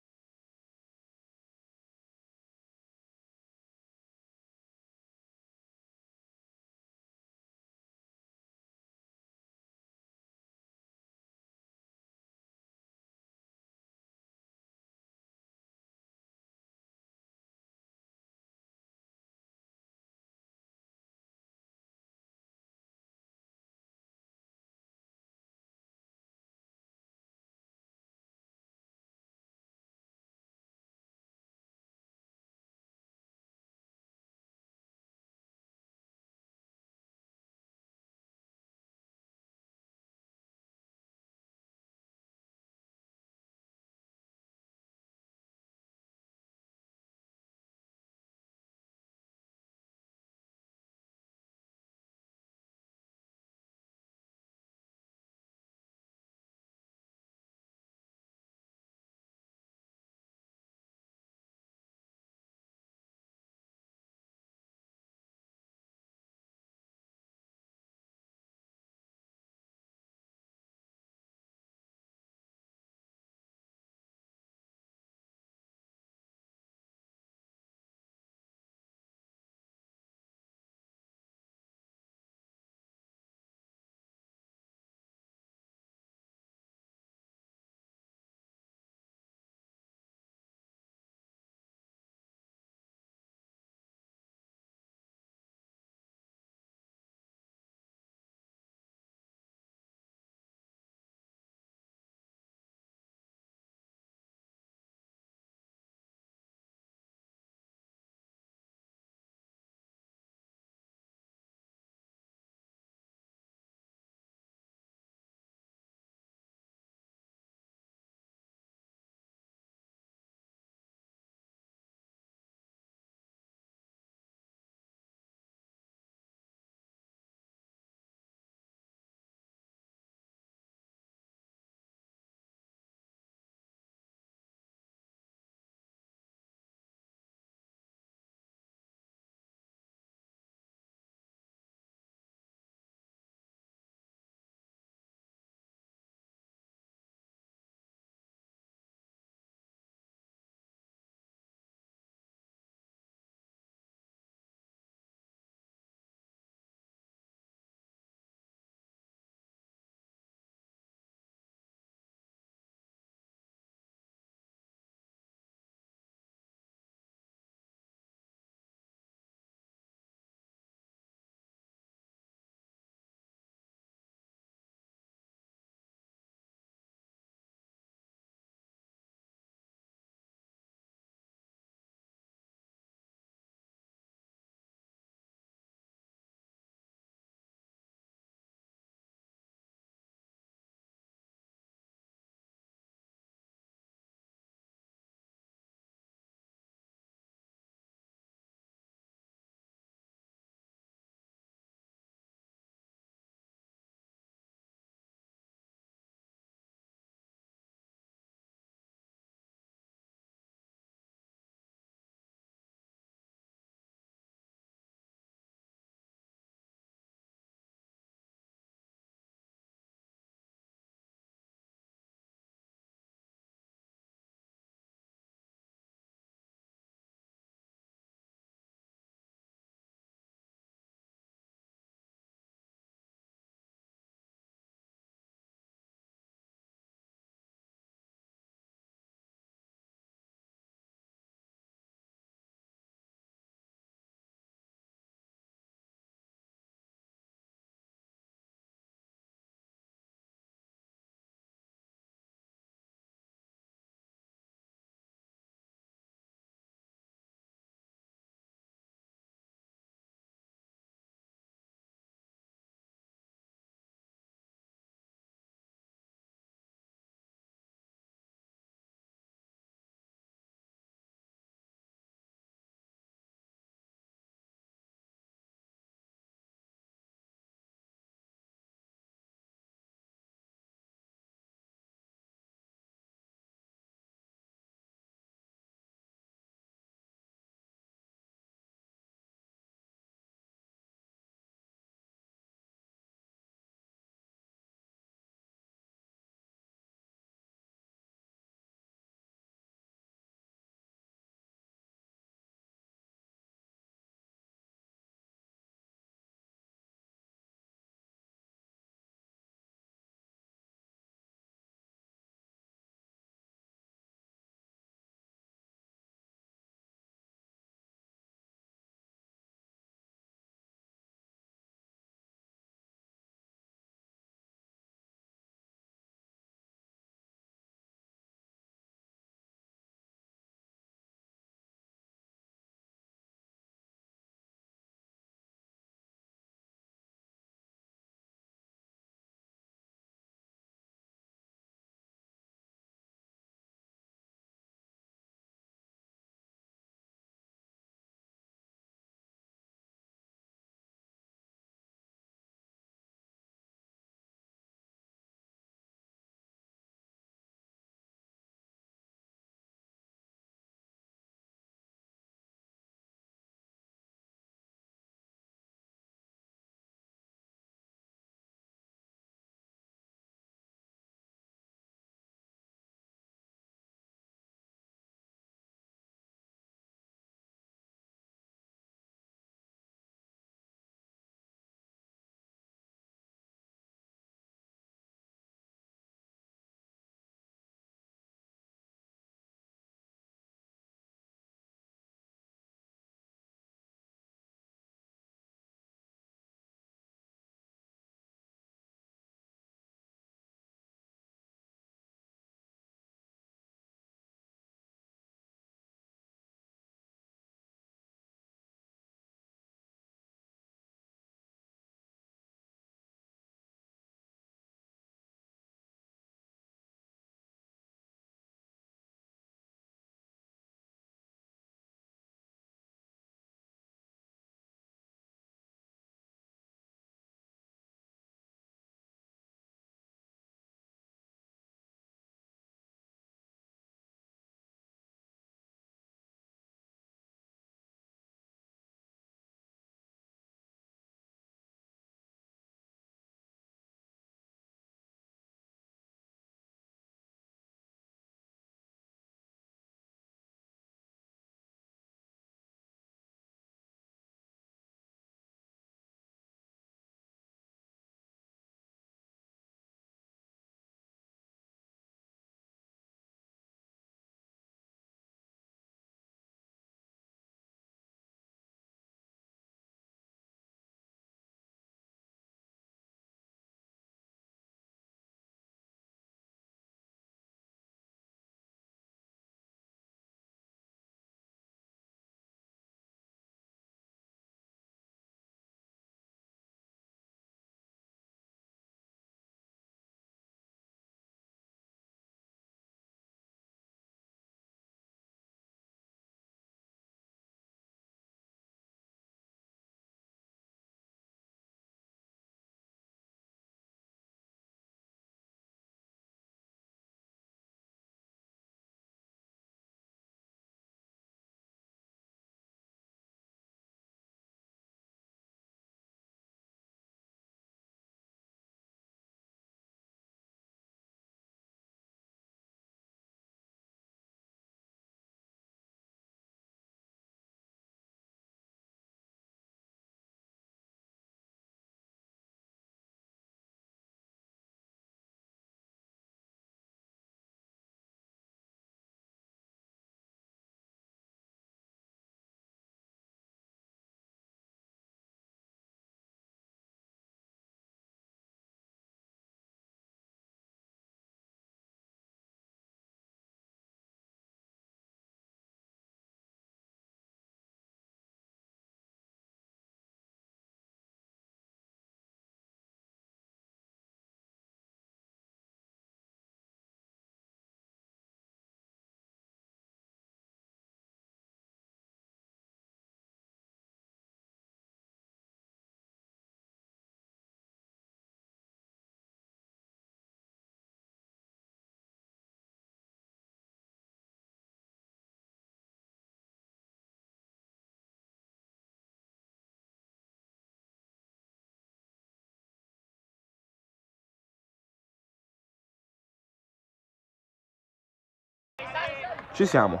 Ci siamo,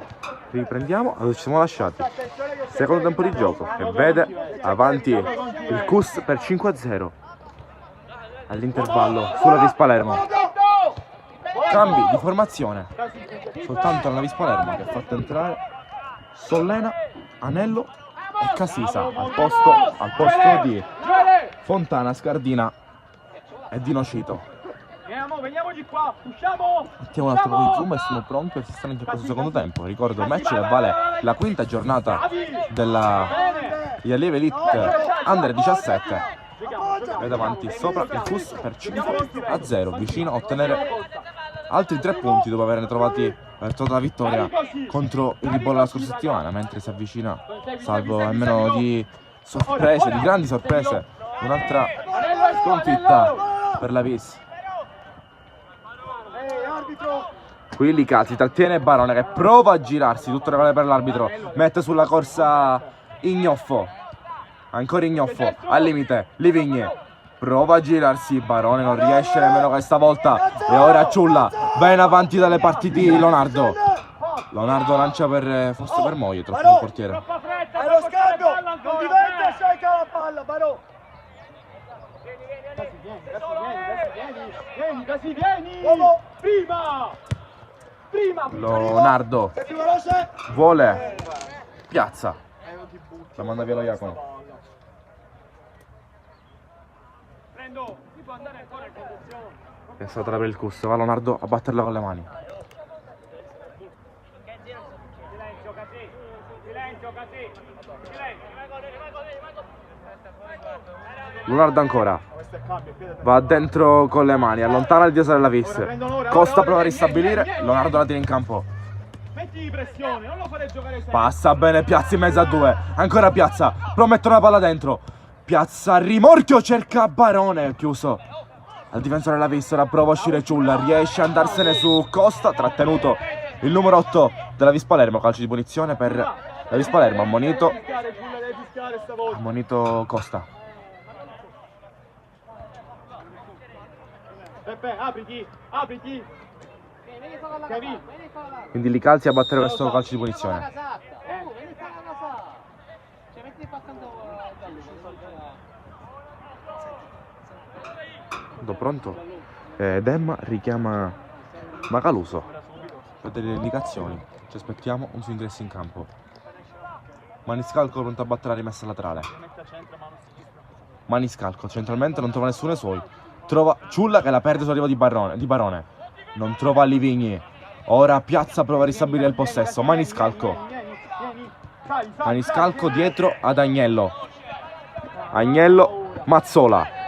riprendiamo dove ci siamo lasciati. Secondo tempo di gioco che vede avanti il CUS per 5-0 all'intervallo sulla Vis Palermo. Cambi di formazione, soltanto la Vis Palermo che ha fatto entrare Sollena, Anello e Casisa al posto di Fontana, Scardina e Di Nocito. Veniamo di qua, usciamo! Mettiamo un attimo di zoom e siamo pronti per sistemare in questo secondo tempo. Ricordo il match che vale la quinta giornata degli allievi elite under 17. E davanti sopra il FUS per 5-0, vicino a ottenere altri 3 punti dopo averne trovati per tutta la vittoria contro il Ribollo la scorsa settimana, mentre si avvicina, salvo almeno di sorprese, di grandi sorprese, un'altra sconfitta per la Vis. Qui Licazzi trattiene Barone che prova a girarsi, tutto regolare per l'arbitro, mette sulla corsa Ignoffo, ancora Ignoffo, al limite, Livigne, prova a girarsi, Barone non riesce nemmeno questa volta e ora Ciulla, ben avanti dalle parti di Leonardo. Leonardo lancia forse per Moglie, troppo il portiere. È lo scambio, non diventa e sai che la palla, Barò. Vieni! Prima! Leonardo vuole Piazza, la manda via lo Iacono. Prendo, si può andare ancora in conduzione. È stata per il CUS, va Leonardo a batterla con le mani. Silenzio, Casì! Leonardo ancora, va dentro con le mani, allontana il difensore della Vis. Costa prova a ristabilire, Leonardo la tira in campo. Metti pressione, non lo fare giocare sempre. Passa bene Piazza in mezzo a 2, ancora Piazza, promette una palla dentro. Piazza rimorchio, cerca Barone, chiuso. Al difensore della Vis, ora prova a uscire Ciulla, riesce ad andarsene su Costa, trattenuto il numero 8 della Vis Palermo, calcio di punizione per la Vis Palermo, ammonito Costa. Peppe, apriti! Kevin! Quindi Licalzi a battere questo calcio di punizione. Tutto pronto? Demma richiama Macaluso per delle indicazioni. Ci aspettiamo un suo ingresso in campo. Maniscalco pronto a battere la rimessa laterale. Maniscalco centralmente non trova nessuno ai suoi. Trova Ciulla che la perde sull'arrivo di Barone. Non trova Livigni. Ora Piazza prova a ristabilire il possesso. Maniscalco dietro ad Agnello. Agnello, Mazzola.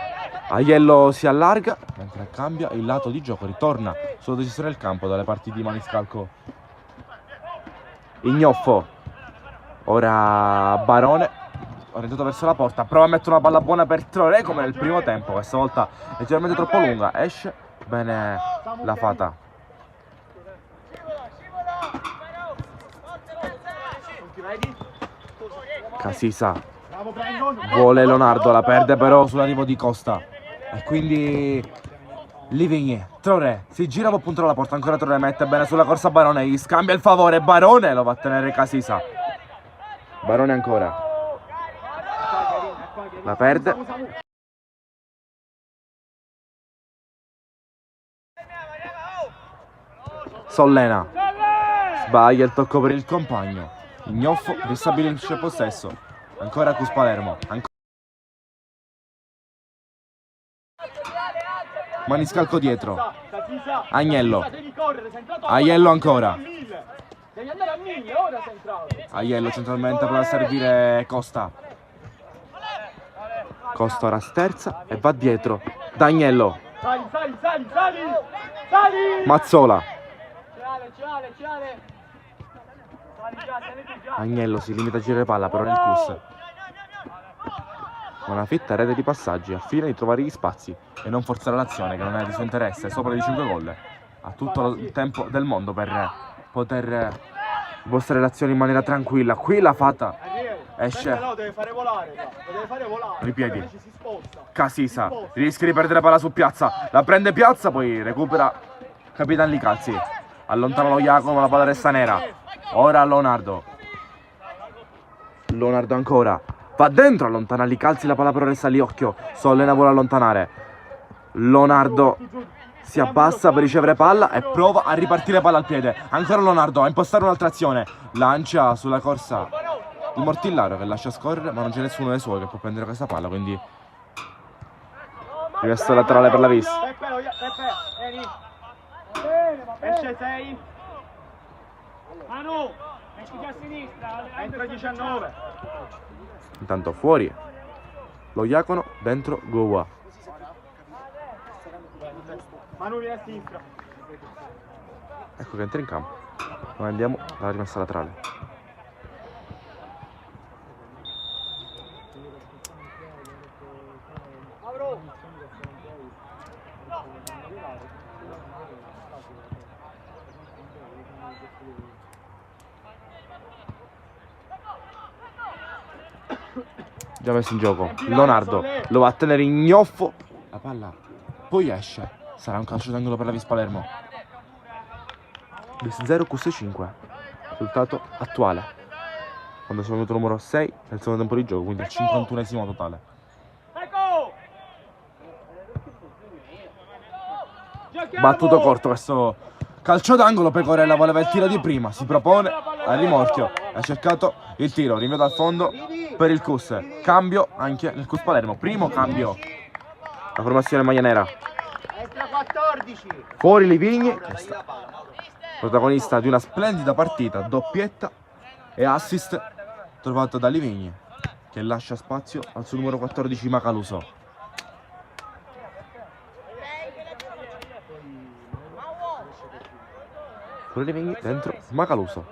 Aiello si allarga mentre cambia il lato di gioco. Ritorna sulla decisione del campo dalle parti di Maniscalco. Ignoffo. Ora Barone orientato verso la porta, prova a mettere una palla buona per Traoré come nel primo tempo, questa volta leggermente troppo lunga, esce bene la Fata. Casisa vuole Leonardo, la perde però sull'arrivo di Costa e quindi Livigny, Traoré si gira, può puntare alla porta, ancora Traoré mette bene sulla corsa Barone, gli scambia il favore, Barone lo va a tenere Casisa. Barone ancora, la perde. Sollena sbaglia il tocco per il compagno. Ignoffo ristabilisce il possesso. Ancora Cus Palermo. Maniscalco dietro. Agnello. Aiello ancora. Aiello centralmente prova a servire Costa. Costa ora sterza e va dietro da Agnello. Mazzola. Agnello si limita a girare palla però nel CUS. Una fitta rete di passaggi, al fine di trovare gli spazi e non forzare l'azione che non è di suo interesse, sopra di 5 gol. Ha tutto il tempo del mondo per poter mostrare l'azione in maniera tranquilla. Qui la Fata esce. Deve fare volare. Ripiedi. Casisa rischia di perdere palla su Piazza. La prende Piazza, poi recupera Capitan Licalzi. Allontana lo Jacopo, la palla resta nera. Ora Leonardo. Leonardo ancora. Va dentro, allontana lì, calzi la palla però resta lì, occhio. Sollena vuole allontanare. Leonardo si abbassa per ricevere palla e prova a ripartire palla al piede. Ancora Leonardo a impostare un'altra azione. Lancia sulla corsa il Mortillaro che lascia scorrere, ma non c'è nessuno dei suoi che può prendere questa palla, quindi rivesto laterale per la Vis. Peppe, vieni. Esce 6. Manu, mettiti a sinistra. Entra 19. Intanto fuori lo Iacono, dentro Gowa. Manu, vieni a sinistra. Ecco che entra in campo. Noi andiamo alla rimessa laterale. Già messo in gioco Leonardo, lo va a tenere ignoffo. La palla poi esce. Sarà un calcio d'angolo per la Vis Palermo. Vis 0 QS 5. Risultato attuale. Quando sono venuto numero 6 nel secondo tempo di gioco, quindi il 51esimo totale. Battuto corto questo calcio d'angolo. Pecorella voleva il tiro di prima, si propone al rimorchio, ha cercato il tiro, rinvio dal fondo per il CUS. Cambio anche nel CUS Palermo, primo cambio. La formazione maglia nera. Extra 14. Fuori Livigni, protagonista di una splendida partita, doppietta e assist trovato da Livigni, che lascia spazio al suo numero 14 Macaluso. Fuori Livigni, dentro Macaluso.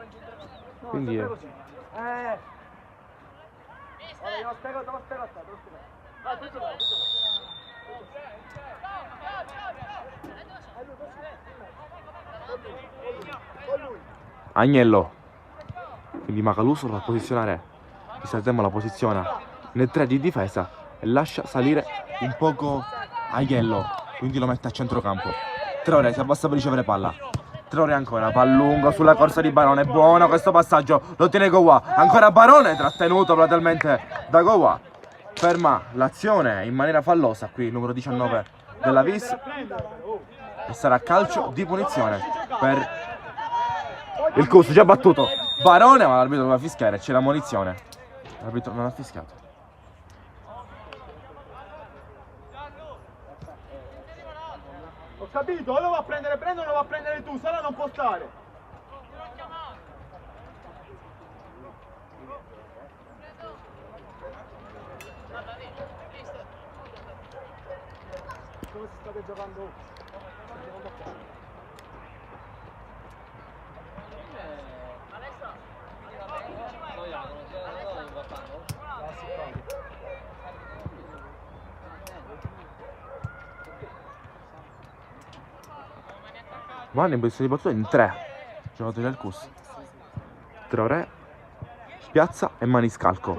Quindi è... Agnello. Quindi Macaluso lo va a posizionare. Il Sanremo la posiziona nel 3 di difesa e lascia salire un poco Agnello. Quindi lo mette a centrocampo. Traoré si abbassa per ricevere palla. Traoré ancora, palla lungo sulla corsa di Barone. Buono questo passaggio, lo tiene Gowa. Ancora Barone, trattenuto platealmente da Gowa. Ferma l'azione in maniera fallosa qui il numero 19 della Vis. E sarà calcio di punizione per il CUS, già battuto Barone, ma l'arbitro doveva fischiare, c'è la munizione. L'arbitro non ha fischiato. Ho capito, o lo va a prendere o lo va a prendere tu, Sala non può stare. Come si state giocando? Vanno in posizione di battuta in 3 giocatori del CUS. Traoré, Piazza e Maniscalco.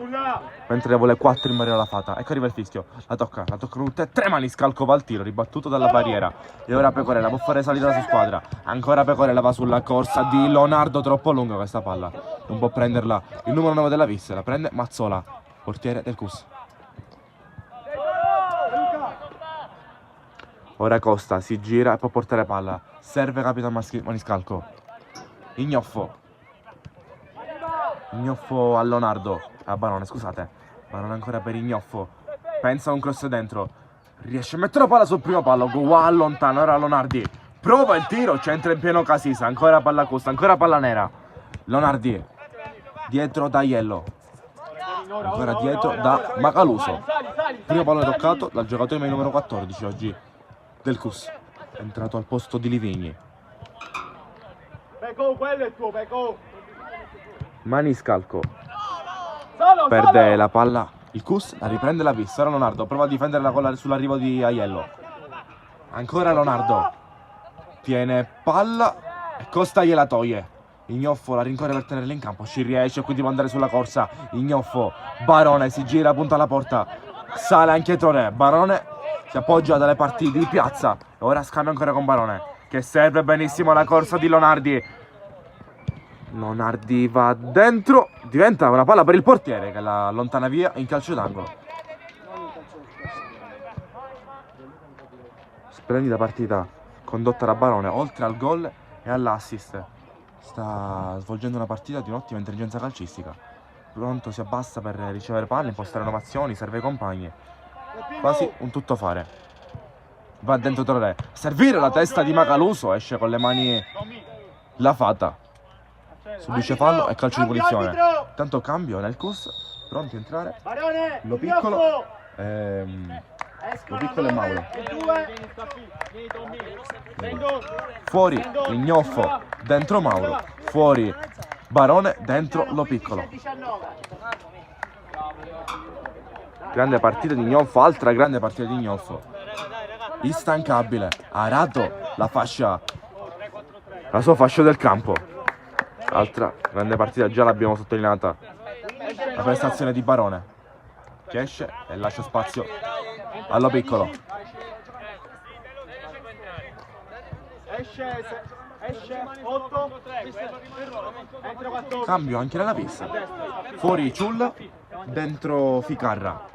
Mentre ne vuole 4 in Maria la Fata. Ecco arriva il fischio. La toccano tutte e 3. Maniscalco va al tiro, ribattuto dalla barriera. E ora Pecorella può fare salire la sua squadra. Ancora Pecorella va sulla corsa di Leonardo, troppo lunga questa palla. Non può prenderla il numero 9 della Vis. La prende Mazzola, portiere del CUS. Ora Costa si gira e può portare palla. Serve Capitan Maniscalco. Ignoffo a Leonardo. A Barone, scusate. Barone ancora per Ignoffo. Pensa a un cross dentro. Riesce a mettere la palla sul primo palo. Gowa allontana. Ora Leonardi prova il tiro. C'entra in pieno Casisa. Ancora palla Costa. Ancora palla nera. Leonardi dietro da Iello. Ancora dietro da Macaluso. Primo pallone toccato dal giocatore numero 14 oggi del CUS. È entrato al posto di Livigni. Peco, quello è il tuo, Peco. Maniscalco perde la palla. Il CUS la riprende la Vis. Ora Leonardo prova a difenderla sull'arrivo di Aiello. Ancora Leonardo tiene palla e Costa gliela toglie. Ignoffo la rincorre per tenerla in campo. Ci riesce, quindi può andare sulla corsa. Ignoffo, Barone si gira, punta alla porta. Sale anche Traoré. Barone si appoggia dalle parti di Piazza. Ora scambia ancora con Barone. che serve benissimo la corsa di Lonardi. Lonardi va dentro, diventa una palla per il portiere che la allontana via in calcio d'angolo. Splendida partita condotta da Barone, oltre al gol e all'assist. Sta svolgendo una partita di un'ottima intelligenza calcistica. Pronto, si abbassa per ricevere palle, impostare innovazioni, serve i compagni. Quasi un tuttofare. Va dentro Traoré. Servire la testa di Macaluso, esce con le mani la Fata. Subisce fallo e calcio di punizione. Tanto cambio nel CUS, pronti a entrare. Lo piccolo e Mauro. Fuori Ignoffo, dentro Mauro. Fuori Barone, dentro Lo Piccolo. Grande partita di Ignoffo, altra grande partita di Ignoffo. Instancabile, ha arato la fascia, la sua fascia del campo. Altra grande partita, già l'abbiamo sottolineata. La prestazione di Barone, che esce e lascia spazio allo Piccolo. Esce 8, entra 14. Cambio anche nella pista. Fuori Ciulla, dentro Ficarra.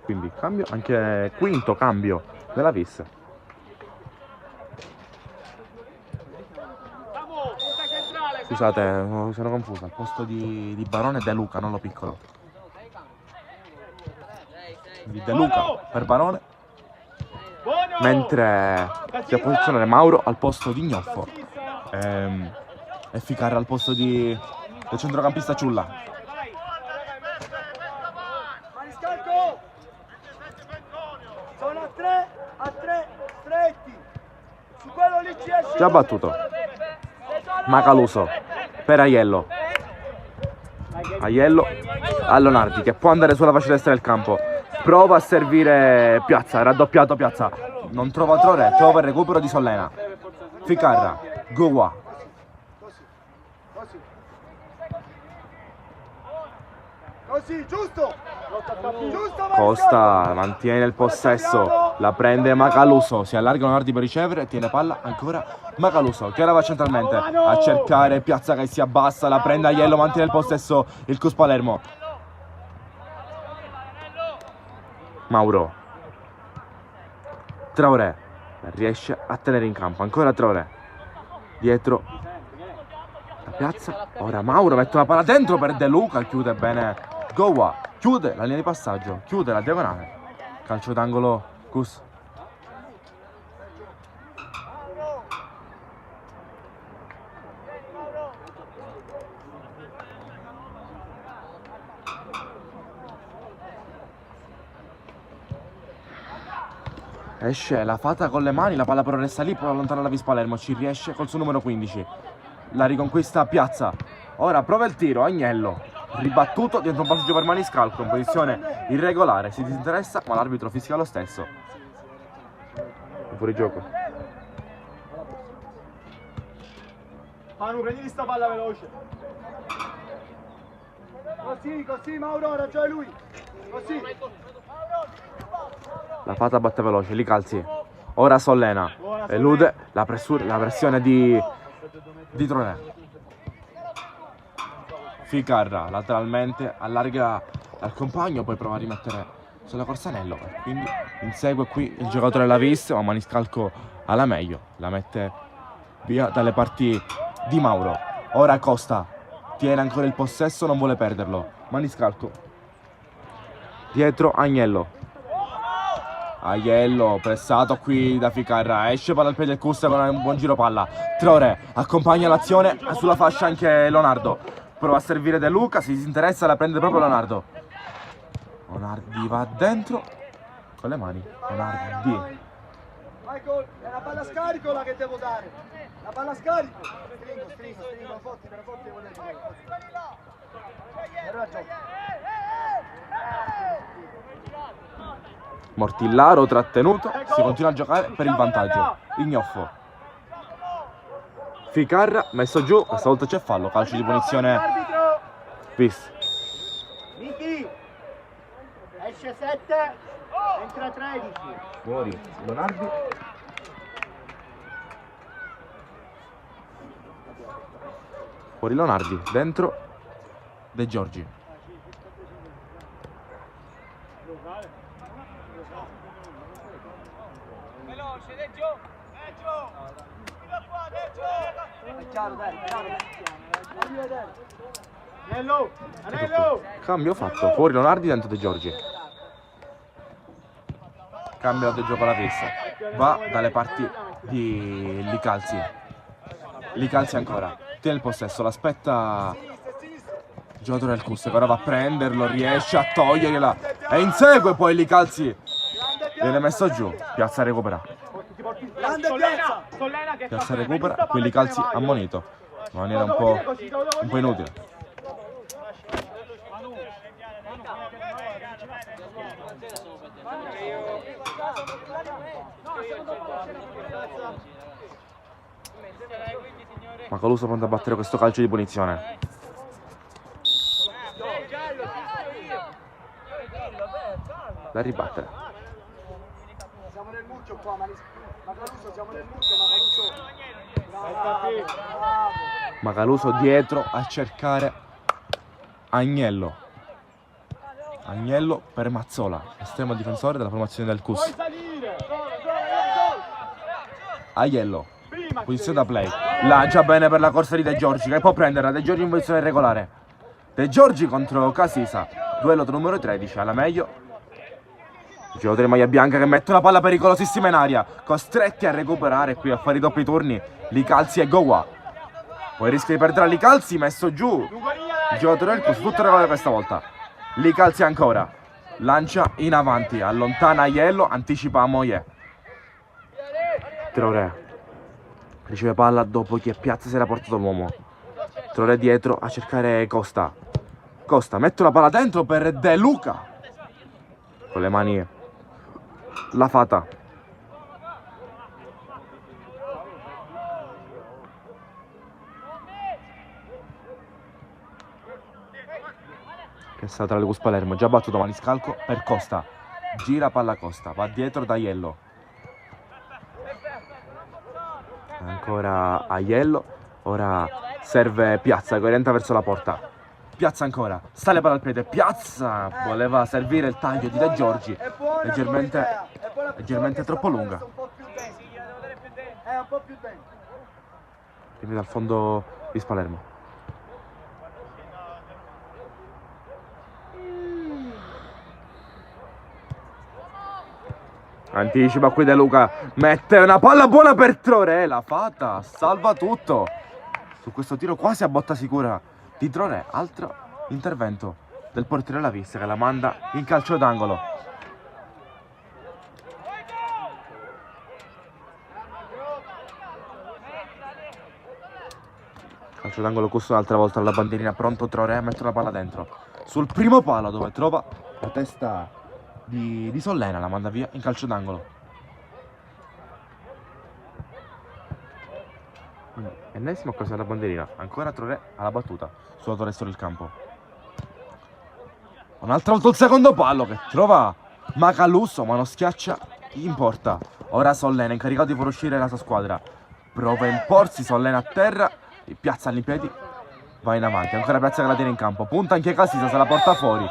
Quindi cambio, anche quinto cambio nella vis. Scusate, mi sono confuso. Al posto di Barone De Luca, non Lo Piccolo. Di De Luca per Barone. Mentre si posizionare Mauro al posto di Ignoffo e Ficarra al posto del centrocampista Ciulla. Maniscalco! Sono a tre stretti. Su quello lì ci esce. Già battuto. Macaluso per Aiello. Aiello a Lonardi che può andare sulla fascia destra del campo. Prova a servire Piazza, raddoppiato Piazza. Non trova Traoré, trova il recupero di Sollena. Ficarra, Gowa. Così, giusto! Giusto, Costa mantiene il possesso, la prende Macaluso, si allarga Lonardi per ricevere, tiene palla ancora Macaluso che ora va centralmente a cercare Piazza che si abbassa, la prende Aiello, mantiene il possesso il CUS Palermo. Mauro. Traoré riesce a tenere in campo, ancora Traoré. Dietro la Piazza, ora Mauro mette una palla dentro per De Luca, chiude bene Gowa, chiude la linea di passaggio, chiude la diagonale. Calcio d'angolo CUS. Esce la Fata con le mani, la palla però resta lì, poi allontana la Vis Palermo, ci riesce col suo numero 15. La riconquista Piazza. Ora prova il tiro, Agnello. Ribattuto dentro un passaggio per Maniscalco in posizione irregolare, si disinteressa ma l'arbitro fischia lo stesso. Fuori gioco. Manu, prendi sta palla veloce. Così, Mauro, ha ragione lui. Così. La Fata batte veloce, li calzi. Ora Sollena elude la pressione di Traoré. Ficarra lateralmente allarga al compagno, poi prova a rimettere sulla Corsanello. Quindi insegue qui il giocatore la vis, ma Maniscalco alla meglio. La mette via dalle parti di Mauro. Ora Costa tiene ancora il possesso, non vuole perderlo. Maniscalco. Dietro Agnello. Aiello pressato qui da Ficarra, esce palla al piede del CUS con un buon giro palla. Traoré accompagna l'azione, sulla fascia anche Leonardo. Prova a servire De Luca, si disinteressa, la prende proprio Leonardo. Leonardi va dentro con le mani. Leonardi. Michael, è la palla scarico la che devo dare. La palla scarico. Stringo, forti, volete. Hai ragione. Mortillaro trattenuto, si continua a giocare per il vantaggio. Ignoffo. Ficarra messo giù, questa volta c'è fallo, calcio di punizione. Vis. Niti. Esce 7. Entra 13. Fuori Leonardi. Fuori Leonardi, dentro De Giorgi. È chiaro, dai, chiaro. Fammi vedere. Anello, Anello. Cambio fatto, fuori Leonardi, dentro De Giorgi. Cambio di gioco la fissa. Va dalle parti di Licalzi. Licalzi ancora. Tiene il possesso, l'aspetta il giocatore del Cus, che ora va a prenderlo, riesce a toglierla e insegue poi Licalzi. Viene messo giù, Piazza recupera. Grande Piazza. Sollena che Piazza recupera, qui Licalzi ammonito. In maniera un po' inutile. Macaluso pronto a battere questo calcio di punizione. Da ribattere. Siamo nel mucchio qua, Macaluso, siamo nel mucchio, Macaluso. Bravo, bravo. Macaluso dietro a cercare Agnello. Agnello per Mazzola, estremo difensore della formazione del Cus. puoi salire. Aiello, posizione da play. Lancia bene per la corsa di De Giorgi, che può prenderla. De Giorgi in posizione regolare. De Giorgi contro Casisa. Duello numero 13, alla meglio. I giocatori maglia bianca che mettono la palla pericolosissima in aria. Costretti a recuperare qui a fare i doppi turni. Licalzi e Gowa. Poi rischia di perdere Licalzi, messo giù. Il giocatore del Cus, tutto regolare questa volta. Licalzi ancora. Lancia in avanti, allontana Aiello, anticipa Moye. Traoré riceve palla dopo che Piazza si era portato l'uomo. Traoré dietro a cercare Costa. Costa mette la palla dentro per De Luca. Con le mani la Fata. Che è stata tra le Cus Palermo, già battuto maniscalco per Costa. Gira palla Costa, va dietro da Aiello. Ancora Aiello, ora serve Piazza che orienta verso la porta. Piazza ancora, sale palla al piede, Piazza voleva servire il taglio di De Giorgi, leggermente troppo lunga. Un po' più dentro. È un po' più dentro. Viene dal fondo di Palermo. Anticipa qui De Luca, mette una palla buona per Traoré, la Fata salva tutto. Su questo tiro quasi a botta sicura di Traoré, altro intervento del portiere La Vista che la manda in calcio d'angolo. Calcio d'angolo Cus un'altra volta alla bandierina, pronto Traoré a mettere la palla dentro. Sul primo palo dove trova la testa di Sollena, la manda via in calcio d'angolo. Ennesima occasione alla bandierina, ancora Traoré alla battuta sul lato destro del campo. Un'altra volta il secondo palo che trova Macaluso, ma non schiaccia in porta. Ora Sollena incaricato di far uscire la sua squadra. Prova a imporsi, Sollena a terra, Piazza all'impiedi, va in avanti, ancora Piazza che la tiene in campo. Punta anche Casisa, se la porta fuori.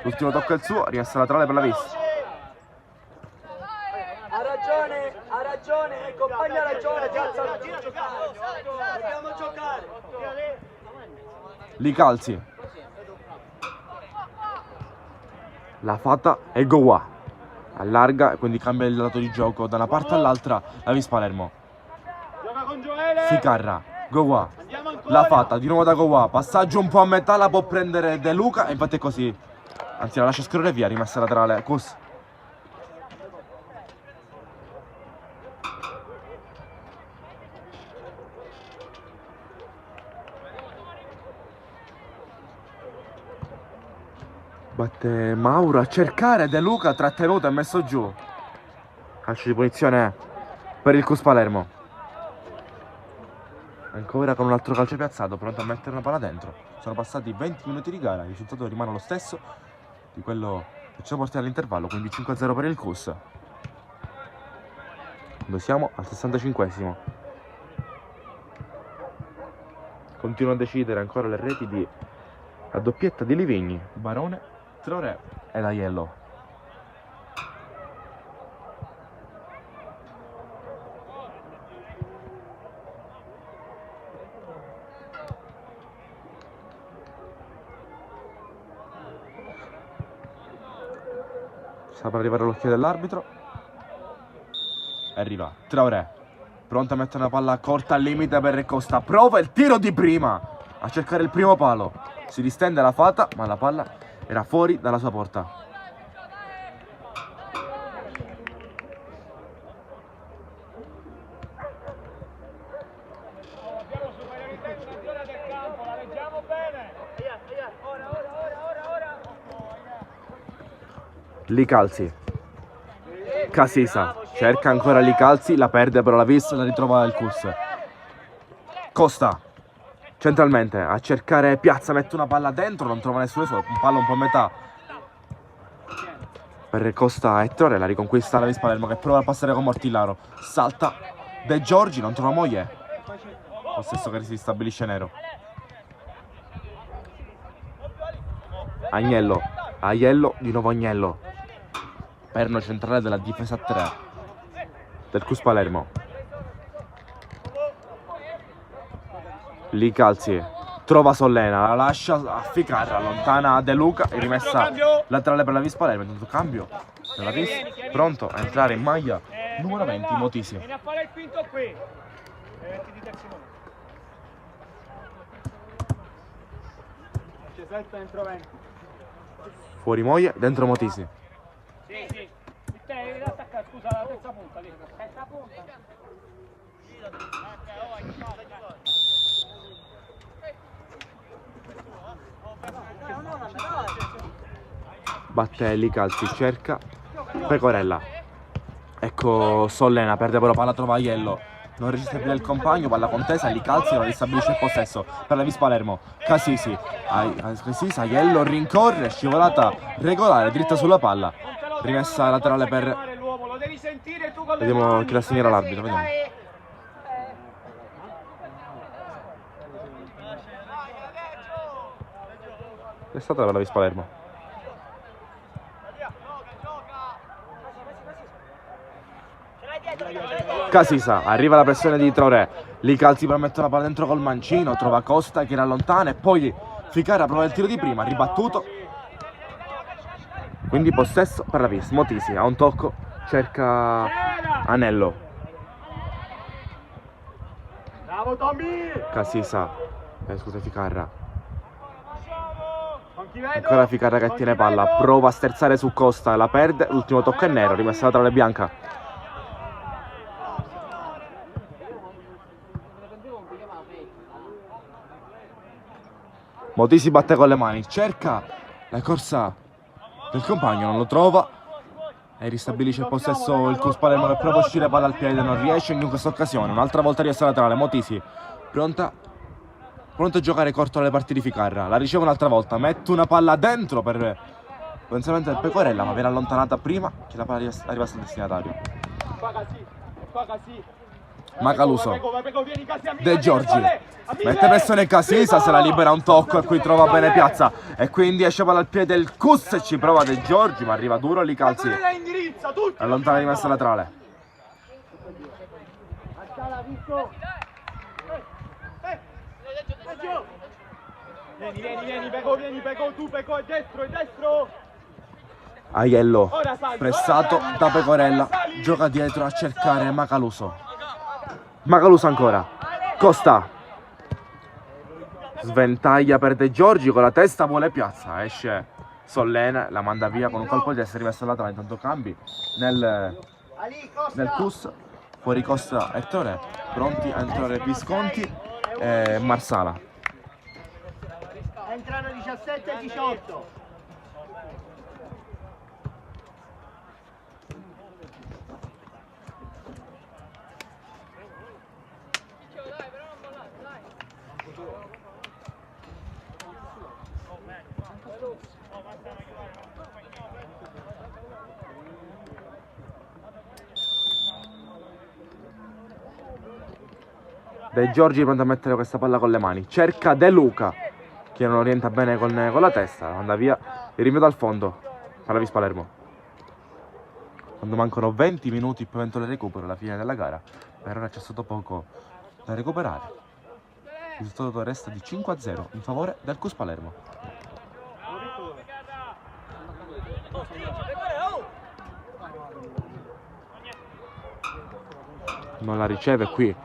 L'ultimo tocco è il suo, rimessa laterale per La Vista. Ha ragione, il compagno ha ragione, Piazza, dobbiamo giocare. Licalzi. La Fata e Gowa. Allarga e quindi cambia il lato di gioco da una parte all'altra La Vis Palermo. Gioca con Gioele. Ficarra, Gowa. Andiamo ancora. La Fata, di nuovo da Gowa. Passaggio un po' a metà, la può prendere De Luca e infatti è così. Anzi, la lascia scorrere via, rimessa laterale. Cus. Batte Mauro a cercare De Luca, trattenuto e messo giù. Calcio di punizione per il Cus Palermo. Ancora con un altro calcio piazzato, pronto a mettere una palla dentro. Sono passati 20 minuti di gara, il risultato rimane lo stesso di quello Facciamo portare all'intervallo, quindi 5-0 per il CUS. Noi siamo al 65esimo. Continuano a decidere ancora le reti di la doppietta di Livigni, Barone, Traoré ed Aiello. Sta per arrivare l'occhio dell'arbitro. Arriva Traoré, pronto a mettere una palla corta al limite per Costa. Prova il tiro di prima a cercare il primo palo. Si distende la fata, ma la palla era fuori dalla sua porta. Abbiamo superiorità in una zona del campo, la leggiamo bene. Ora. Licalzi, Casisa cerca ancora Licalzi, la perde però la vis, la ritrova il CUS. Costa centralmente a cercare Piazza, mette una palla dentro, non trova nessuno, un palla un po' a metà per Costa e Traoré, la riconquista la vis Palermo che prova a passare con Mortillaro, salta De Giorgi, non trova moglie, lo stesso che si stabilisce nero. Agnello, Aiello, di nuovo Agnello, perno centrale della difesa 3 del CUS Palermo. Licalzi trova Sollena, la lascia a Ficarra, allontana De Luca e rimessa laterale per la vis Palermo. Intanto cambio della vis, pronto a entrare in maglia numero 20 Motisi. Vieni a fare il quinto qui. 20 di terzo. C'è 7 dentro 20. Fuori moglie, dentro Motisi. Sì. Te devi attaccare, scusa, la terza punta lì. Terza punta. Batte Licalzi, cerca Pecorella. Ecco Sollena, perde però palla, trova Aiello. Non riesce a più il compagno, palla contesa, Licalzi non ristabilisce il possesso per la vis Palermo. Casisi, Aiello rincorre, scivolata regolare, dritta sulla palla. Rimessa laterale per... Vediamo chi la segnerà l'arbitro, vediamo. È stata per la vis Palermo. Casisa, arriva la pressione di Traoré, Licalzi per mettere la palla dentro col mancino, trova Costa che era lontana e poi Ficarra prova il tiro di prima, ribattuto. Quindi possesso per la vis, Motisi ha un tocco, cerca Anello. Bravo Tommy! Casisa, scusa Ficarra. Ancora Ficarra che tiene palla, prova a sterzare su Costa, la perde, l'ultimo tocco è nero, rimessa laterale bianca. Motisi batte con le mani, cerca la corsa del compagno, non lo trova e ristabilisce il possesso il CUS Palermo che prova a uscire palla al piede, non riesce in questa occasione. Un'altra volta riesce laterale, Motisi pronto a giocare corto alle parti di Ficarra, la riceve un'altra volta, mette una palla dentro per pensamento del Pecorella, ma viene allontanata prima che la palla arrivasse al destinatario. Macaluso, De Giorgi mette pressione Casisa, se la libera un tocco e qui trova bene Piazza e quindi esce palla al piede il CUS e ci prova De Giorgi, ma arriva duro Licalzi, allontana rimessa laterale. Vieni, Pego, tu, Pego, è destro! Aiello, pressato da Pecorella, gioca dietro a cercare Macaluso. Macaluso ancora, Costa, sventaglia per De Giorgi, con la testa vuole Piazza, esce Sollena, la manda via con un colpo di testa, rimessa laterale, intanto cambi nel CUS, fuori Costa e Traoré, pronti a entrare Visconti e Marsala. Entrano 17 e 18. De Giorgi pronto a mettere questa palla con le mani. Cerca De Luca, che non orienta bene con la testa. Anda via. Il rinvio dal fondo. Pallavis Palermo. Quando mancano 20 minuti per eventuale recupero alla fine della gara. Per ora c'è stato poco da recuperare. Il risultato resta di 5-0 in favore del CUS Palermo. Non la riceve qui.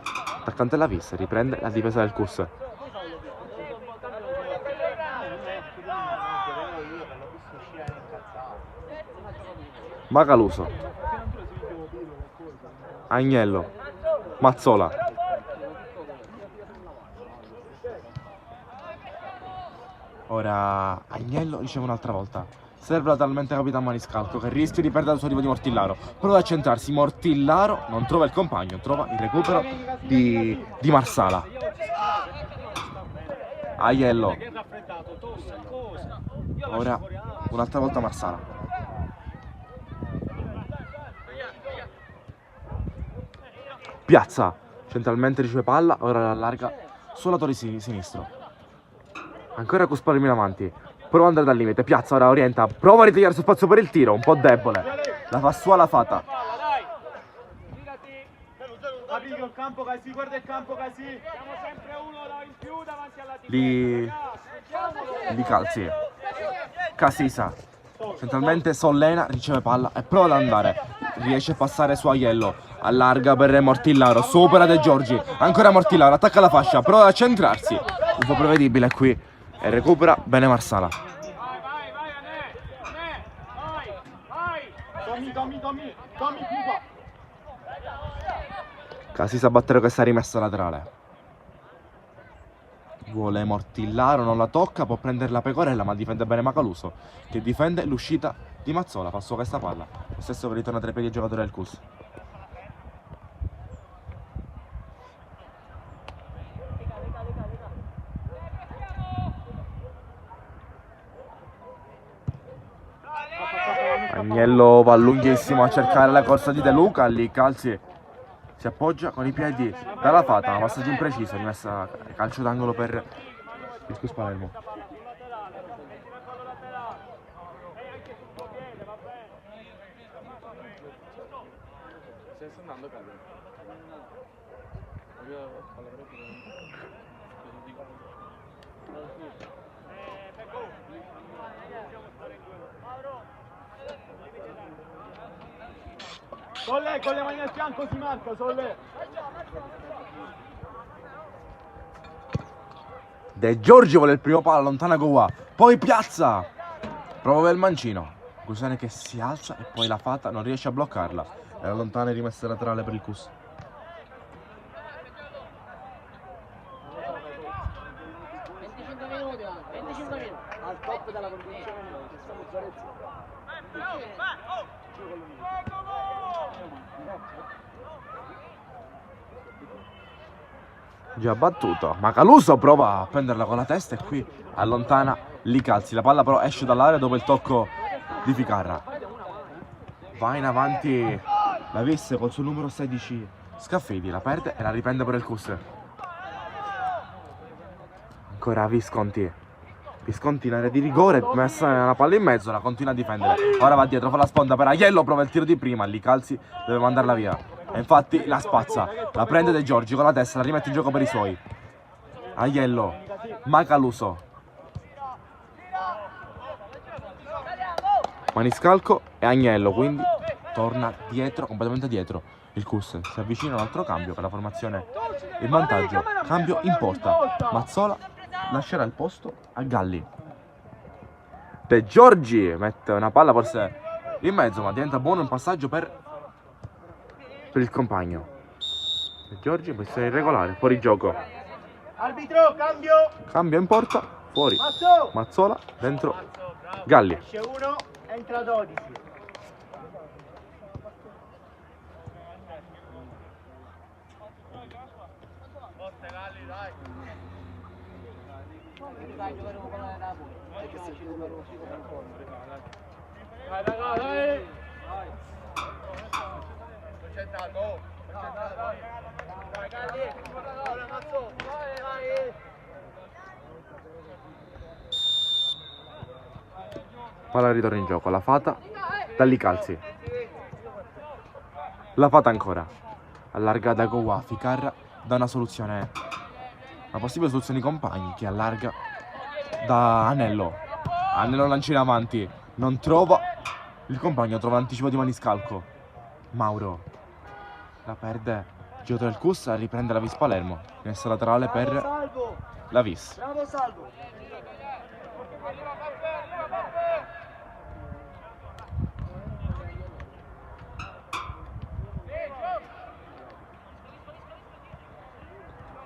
Attaccante alla vis, riprende la difesa del CUS. Macaluso. Agnello. Mazzola. Ora Agnello riceve un'altra volta. Serve lateralmente capitano Maniscalco che rischia di perdere il suo arrivo di Mortillaro. Prova a centrarsi. Mortillaro non trova il compagno, trova il recupero di Marsala. Aiello. Ora un'altra volta Marsala. Piazza. Centralmente riceve palla, ora la allarga sul lato sinistro. Ancora CUS Palermo in avanti. Prova ad andare dal limite, Piazza ora orienta, prova a ritagliare su spazio per il tiro, un po' debole. La fa sua la fata. Capito il campo Casì, guarda il campo Casì. Siamo sempre uno in più davanti alla Li calzi. Casisa. Centralmente Sollena riceve palla e prova ad andare. Riesce a passare su Aiello. Allarga per Mortillaro, supera De Giorgi. Ancora Mortillaro, attacca la fascia, prova a centrarsi. Un po' prevedibile qui. E recupera bene Marsala. Tommy, Casisa a battere questa rimessa laterale. Vuole Mortillaro, non la tocca, può prendere la Pecorella, ma difende bene Macaluso, che difende l'uscita di Mazzola. Fa sua questa palla. Lo stesso che ritorna tra i piedi ai giocatori del CUS. Agnello va lunghissimo a cercare la corsa di De Luca, lì Calzi si appoggia con i piedi dalla fata, un passaggio impreciso, rimessa calcio d'angolo per il CUS Palermo. Solle, con le mani al fianco si marca, Solle. De Giorgi vuole il primo palo, allontana Goua, poi Piazza, prova il mancino, Gusane che si alza e poi la fata non riesce a bloccarla e allontana il rimessa laterale per il CUS. Al top della condizione ci stiamo Zarezzi. Già battuto, Macaluso prova a prenderla con la testa e qui allontana Licalzi. La palla però esce dall'area dopo il tocco di Ficarra. Va in avanti la Vis col suo numero 16 Scaffidi, la perde e la riprende per il CUS. Ancora Visconti in area di rigore, messa una palla in mezzo, la continua a difendere. Ora va dietro, fa la sponda per Aiello, prova il tiro di prima, Licalzi deve mandarla via. E infatti la spazza, la prende De Giorgi con la testa, la rimette in gioco per i suoi. Aiello, Macaluso, Maniscalco e Agnello, quindi torna dietro, completamente dietro il CUS. Si avvicina un altro cambio per la formazione in vantaggio. Cambio in porta, Mazzola lascerà il posto a Galli. De Giorgi mette una palla forse in mezzo, ma diventa buono un passaggio per il compagno. De Giorgi in posizione irregolare, fuori gioco. Arbitro, cambio. Cambio in porta, fuori Mazzo. Mazzola, dentro Galli. Esce uno, entra 12. Dai. Palla ritorna in gioco, la Fata, da lì calzi. La Fata ancora. Allarga da Gowa, Ficarra da una soluzione, una possibile soluzione di compagni che allarga da Anello. Anello lancia in avanti, non trova il compagno, trova l'anticipo di Maniscalco. Mauro la perde, giocatore del Cus, riprende la Vis Palermo, rimessa laterale per Salvo! la Vis. Bravo Salvo!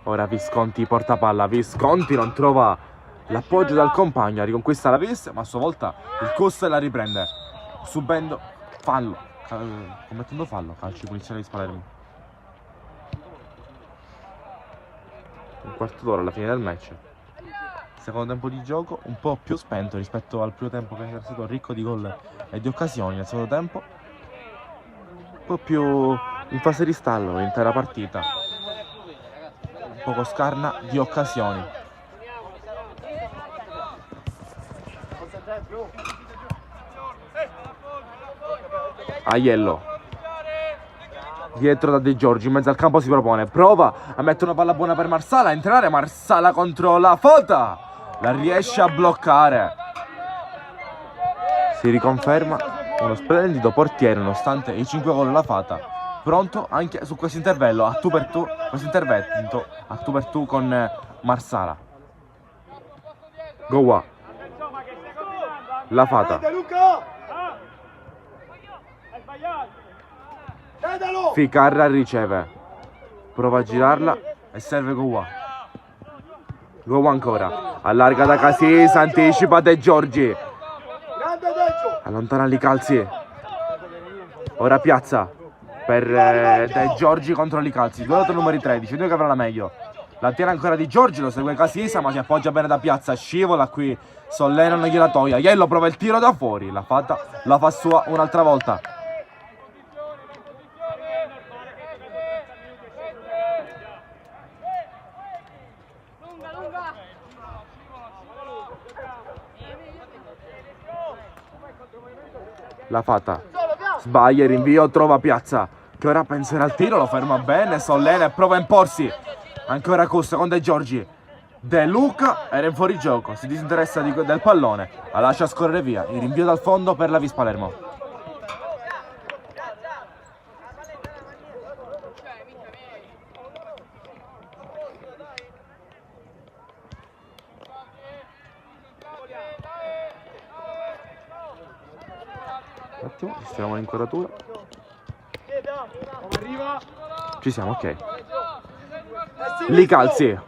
Ora Visconti porta palla, Visconti non trova l'appoggio dal compagno, riconquista la Vis, ma a sua volta il Cus la riprende, subendo fallo, commettendo fallo, calcio di punizione di Palermo. Un quarto d'ora alla fine del match. Secondo tempo di gioco un po' più spento rispetto al primo tempo, che era stato ricco di gol e di occasioni. Nel secondo tempo un po' più in fase di stallo l'intera partita, un poco scarna di occasioni. Aiello dietro da De Giorgi, in mezzo al campo si propone, prova a mettere una palla buona per Marsala, a entrare Marsala contro la Fata, la riesce a bloccare. Si riconferma uno splendido portiere nonostante i 5 gol della Fata, pronto anche su questo intervento a tu per tu con Marsala. Gowa, la Fata, Vede Luca! Vedelo! Ficarra riceve, prova a girarla e serve Gowa. Gowa ancora, allarga da Casis, anticipa De Giorgi, Grande Deggio! allontana li calzi. Ora Piazza per De Giorgi contro li calzi, duello numeri 13, vedo che avrà la meglio. La tiene ancora Di Giorgi, lo segue Casisa, ma si appoggia bene da Piazza, scivola qui, Sollena non gliela toglie, Aiello prova il tiro da fuori, la Fata la fa sua un'altra volta. La Fata sbaglia il rinvio, trova Piazza che ora penserà al tiro, lo ferma bene, Sollena e prova a imporsi. Ancora Custa con De Giorgi, De Luca era in fuorigioco, si disinteressa del pallone, la lascia scorrere via, il rinvio dal fondo per la Vis Palermo. Un attimo, sistemiamo l'inquadratura. Ci siamo, ok. Li calzi.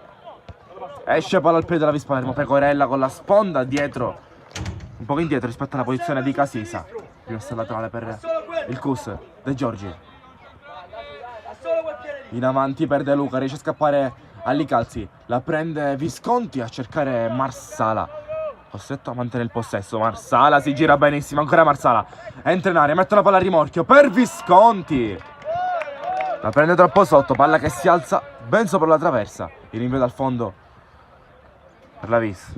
Esce palla al piede della Vis Palermo, Pecorella con la sponda dietro, un po' indietro rispetto alla posizione di Casisa. Rimessa laterale per il Cus, De Giorgi. In avanti per De Luca, riesce a scappare a Licalzi. La prende Visconti a cercare Marsala. Costretto a mantenere il possesso, Marsala si gira benissimo, ancora Marsala. Entra in area, mette la palla a rimorchio per Visconti. La prende troppo sotto, palla che si alza ben sopra la traversa. Il rinvio dal fondo per la Vis.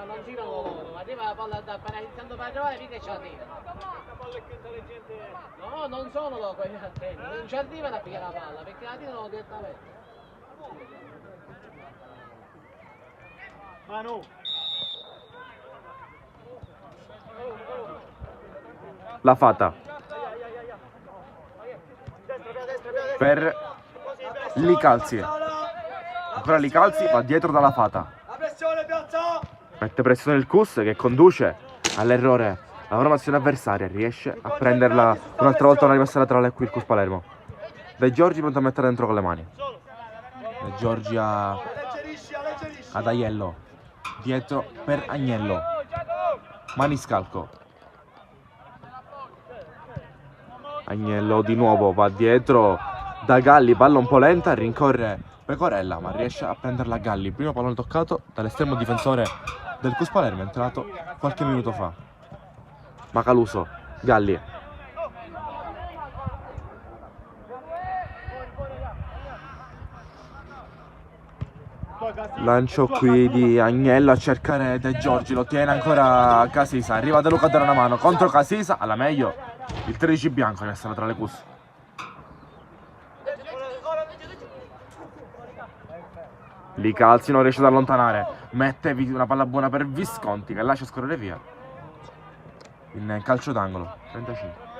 Non gira loro, arriva la palla da tanto per giocare, finché ci arriva. No, non sono loro quelli attenti, non ci arrivano a pigliare la palla, perché la tirano direttamente. Manu. La Fata per Licalzi. Ancora Licalzi, va dietro dalla Fata. La pressione Piazza! Mette pressione il Cus che conduce all'errore la formazione avversaria. Riesce a prenderla un'altra volta una rimessa laterale qui il Cus Palermo. De Giorgi pronto a mettere dentro con le mani. De Giorgi ad Aiello. Dietro per Agnello. Maniscalco. Agnello di nuovo va dietro da Galli, palla un po' lenta, rincorre Pecorella, ma riesce a prenderla Galli. Primo pallone toccato dall'estremo difensore del Cus Palermo, è entrato qualche minuto fa. Macaluso, Galli. Lancio qui di Agnello a cercare De Giorgi, lo tiene ancora Casisa, arriva De Luca a dare una mano contro Casisa, alla meglio il 13 bianco ne sta tra le Cus. Li Calzi non riesce ad allontanare, mette una palla buona per Visconti che lascia scorrere via in calcio d'angolo. 35.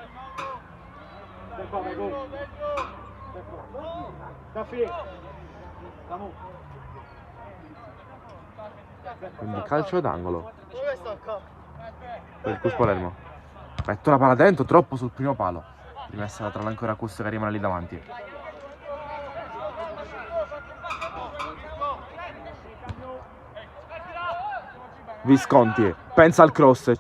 Quindi calcio d'angolo per il Cus Palermo. Mette una palla dentro, troppo sul primo palo. Rimessa laterale ancora Cus che rimane lì davanti. Visconti pensa al cross,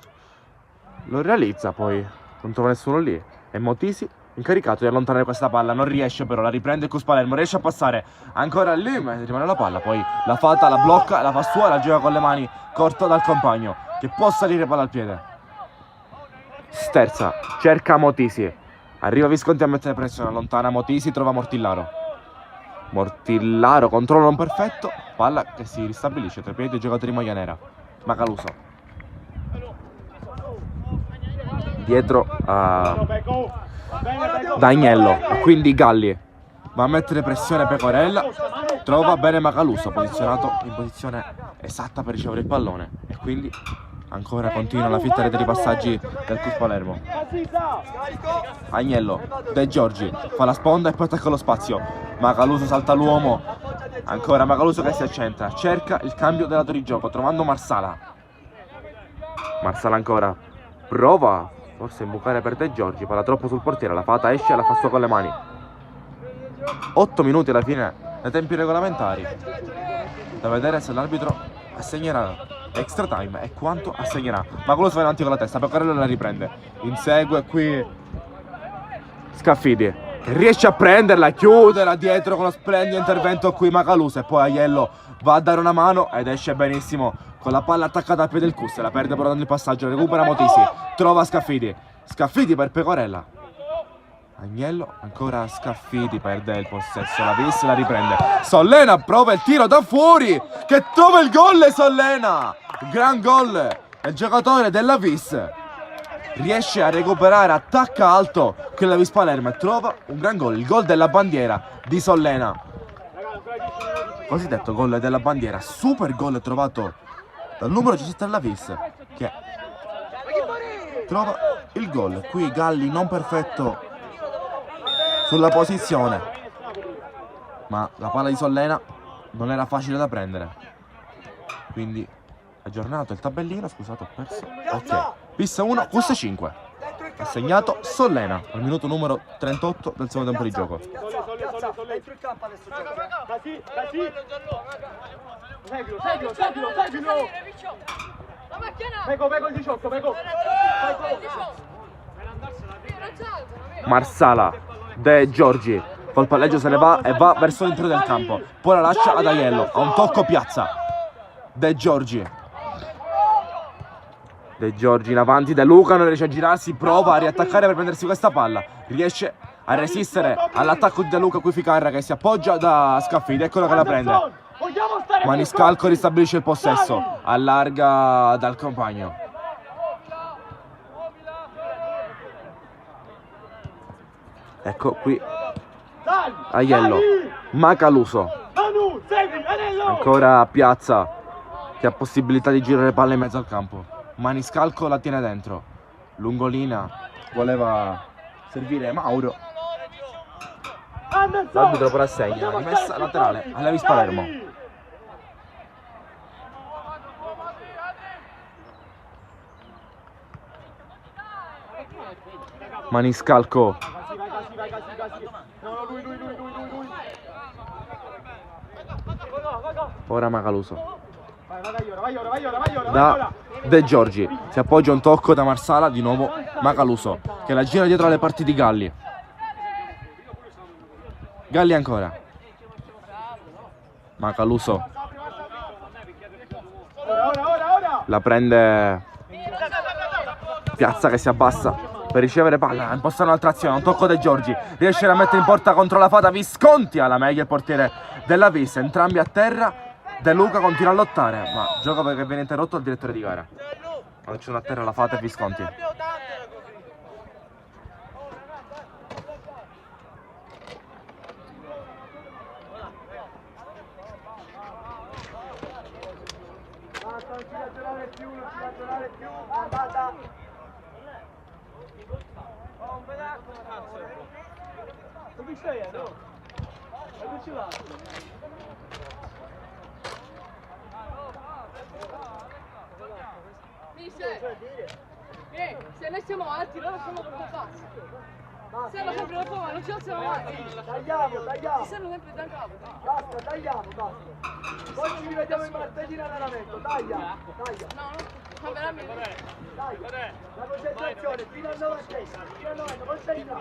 lo realizza, poi non trova nessuno lì. E Motisi incaricato di allontanare questa palla, non riesce però, la riprende il Cus Palermo, riesce a passare ancora lì, ma rimane la palla, poi la falta, la blocca, la fa sua, la gioca con le mani, corto dal compagno che può salire palla al piede. Sterza, cerca Motisi, arriva Visconti a mettere pressione, allontana Motisi, trova Mortillaro, controllo non perfetto, palla che si ristabilisce tra i piedi dei giocatori in maglia nera. Macaluso dietro a Agnello, quindi Galli va a mettere pressione Pecorella, trova bene Macaluso, posizionato in posizione esatta per ricevere il pallone, e quindi ancora continua la fitta rete di passaggi del Cus Palermo. Agnello, De Giorgi fa la sponda e poi attacca lo spazio. Macaluso salta l'uomo, ancora Macaluso che si accentra, cerca il cambio del lato di gioco trovando Marsala. Marsala ancora prova forse a imbucare per De Giorgi, palla troppo sul portiere, la fata esce e la fa sua con le mani. 8 minuti alla fine dei tempi regolamentari, da vedere se l'arbitro assegnerà extra time e quanto assegnerà. Macaluso va avanti con la testa, Pecorella la riprende, insegue qui Scaffidi che riesce a prenderla, chiuderla dietro con lo splendido intervento qui Macaluso, e poi Aiello va a dare una mano ed esce benissimo con la palla attaccata al piede del Cus, la perde però dando il passaggio, recupera Motisi, trova Scaffidi per Pecorella. Agnello, ancora Scaffidi, perde il possesso, la Vis la riprende. Sollena prova il tiro da fuori, che trova il gol Sollena! Gran gol! Il giocatore della Vis riesce a recuperare, attacca alto con la Vis Palermo e trova un gran gol, il gol della bandiera di Sollena. Cosiddetto gol della bandiera, super gol trovato dal numero 17 della Vis, che trova il gol. Qui Galli non perfetto sulla posizione, ma la palla di Sollena non era facile da prendere, quindi aggiornato il tabellino. Scusate, ho perso. Ok, Vis 1, Cus 5. Ha segnato Sollena al minuto numero 38 del secondo tempo di gioco. Dentro il campo adesso gioca. Seguilo. Vengo il 18, vengo. Marsala, De Giorgi col palleggio se ne va e va verso l'intero del campo, poi la lascia ad Aiello, a un tocco piazza De Giorgi in avanti, De Luca non riesce a girarsi, prova a riattaccare per prendersi questa palla, riesce a resistere all'attacco di De Luca, qui Ficarra che si appoggia da Scaffidi, eccolo che la prende. Maniscalco ristabilisce il possesso, allarga dal compagno. Ecco qui Aiello, Macaluso, ancora Piazza che ha possibilità di girare palla in mezzo al campo. Maniscalco la tiene dentro, Lungolina voleva servire Mauro, l'arbitro però assegna la rimessa laterale alla Vis Palermo. Maniscalco, ora Macaluso, da De Giorgi, si appoggia un tocco da Marsala, di nuovo Macaluso che la gira dietro alle parti di Galli. Galli ancora, Macaluso Ora! la prende Piazza che si abbassa per ricevere palla, impostare un'altra azione, un tocco De Giorgi, riesce a mettere in porta contro la fata Visconti, alla meglio il portiere della Vis, entrambi a terra. De Luca continua a lottare, ma gioca perché viene interrotto il direttore di gara. Quando ci sono a terra la fata e Visconti. Basta, non ci ragionare più, è andata. Dove stai? No? Dove ci va? Se noi siamo alti, loro sono molto bassi. Se lo sempre dopo, ma non ci alziamo mai. Tagliamo. Si stanno sempre da capo. Basta, tagliamo. Poi ci rivediamo in martedì in allenamento. Taglia. No, ma veramente. La concentrazione fino al 90, concentra.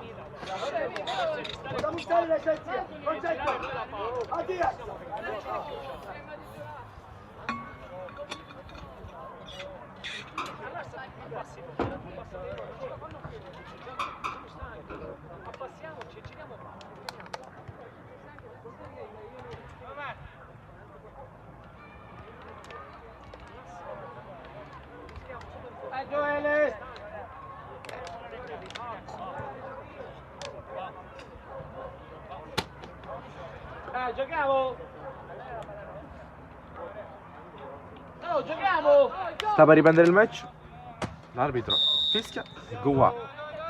Possiamo usare l'essenza. Concentra. Addio. Gioele! Giochiamo! Oh, giochiamo! Sta per riprendere il match. L'arbitro fischia e Goua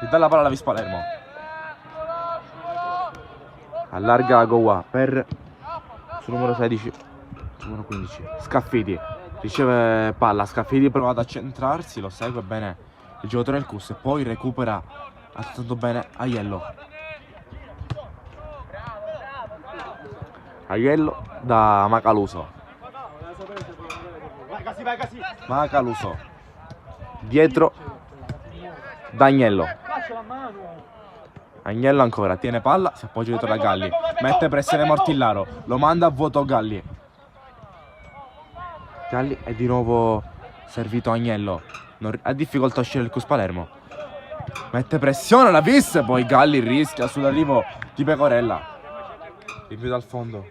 gli dà la palla alla Vis Palermo. Allarga Goua per sul numero 16, sul numero 15 Scaffidi, riceve palla, Scaffidi prova ad accentrarsi, lo segue bene il giocatore del Cus e poi recupera altrettanto bene Aiello da Macaluso. Vai così! Macaluso dietro da Agnello. Faccia la mano! Agnello ancora, tiene palla, si appoggia dietro da Galli, mette pressione Mortillaro, lo manda a vuoto Galli. Galli è di nuovo servito Agnello, ha difficoltà a uscire il Cus Palermo. Mette pressione la Vis, poi Galli rischia sull'arrivo di Pecorella. Invio dal fondo.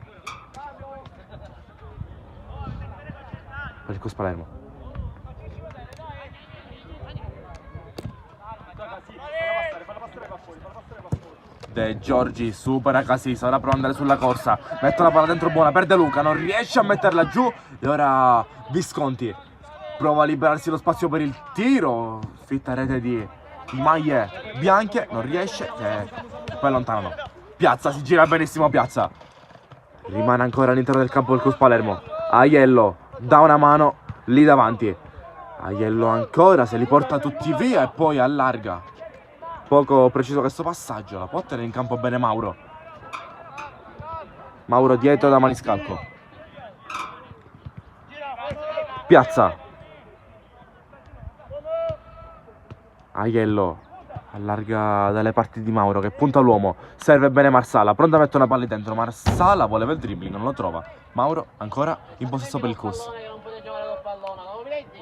Per il Cus Palermo. De Giorgi supera Casisa, ora prova ad andare sulla corsa, mette la palla dentro buona per De Luca, non riesce a metterla giù e ora Visconti prova a liberarsi lo spazio per il tiro, fitta rete di maglie bianche, non riesce e poi allontanano. Piazza, si gira benissimo Piazza, rimane ancora all'interno del campo del Cus Palermo. Aiello dà una mano lì davanti, Aiello ancora, se li porta tutti via e poi allarga. Poco preciso questo passaggio, la può tenere in campo bene Mauro. Mauro dietro da Maniscalco. Piazza. Aiello allarga dalle parti di Mauro che punta l'uomo. Serve bene Marsala, pronto a mettere una palla dentro. Marsala voleva il dribbling, non lo trova. Mauro ancora in possesso per il Cus. Non potete giocare col pallone, non lo vedi?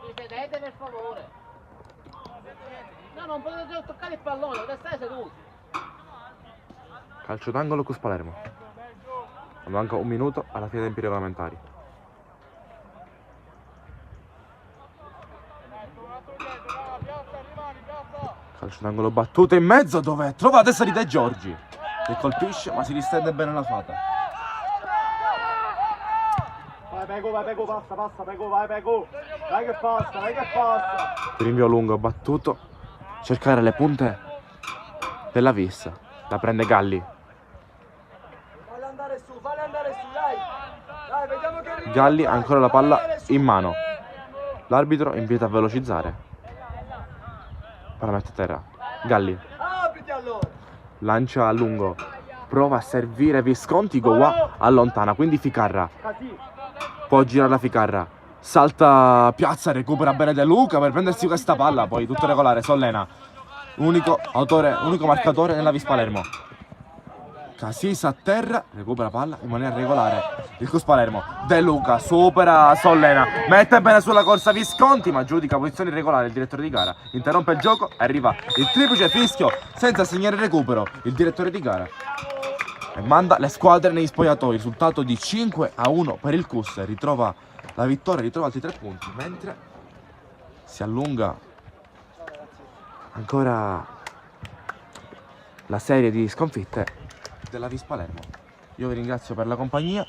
Ripetete per favore. No, non potete toccare il pallone, dovete stare seduti. Calcio d'angolo Cus Palermo. Manca un minuto alla fine dei tempi regolamentari. Calcio d'angolo battuto in mezzo dove trova la testa di De Giorgi che colpisce ma si distende bene la fata. Vai Pego, passa, Pego, vai Pego! Vai che passa! Rinvio lungo battuto. Cercare le punte della Vis. La prende Galli. Falli andare su, dai! Dai, vediamo che arriva! Galli ancora la palla in mano. L'arbitro invita a velocizzare. Palla mette a terra. Galli Apriti allora! lancia a lungo. Prova a servire Visconti. Goua allontana. Quindi Ficarra. Può girare la Ficarra. Salta Piazza, recupera bene De Luca per prendersi questa palla. Poi tutto regolare. Sollena. Unico marcatore nella Vis Palermo. Casis a terra, recupera palla in maniera regolare il Cus Palermo. De Luca supera Sollena, mette bene sulla corsa Visconti ma giudica posizione irregolare il direttore di gara, interrompe il gioco e arriva il triplice fischio senza segnare il recupero il direttore di gara e manda le squadre negli spogliatoi. Risultato di 5-1 per il Cus, ritrova la vittoria, ritrova altri 3 punti mentre si allunga ancora la serie di sconfitte della Vis Palermo. Io vi ringrazio per la compagnia.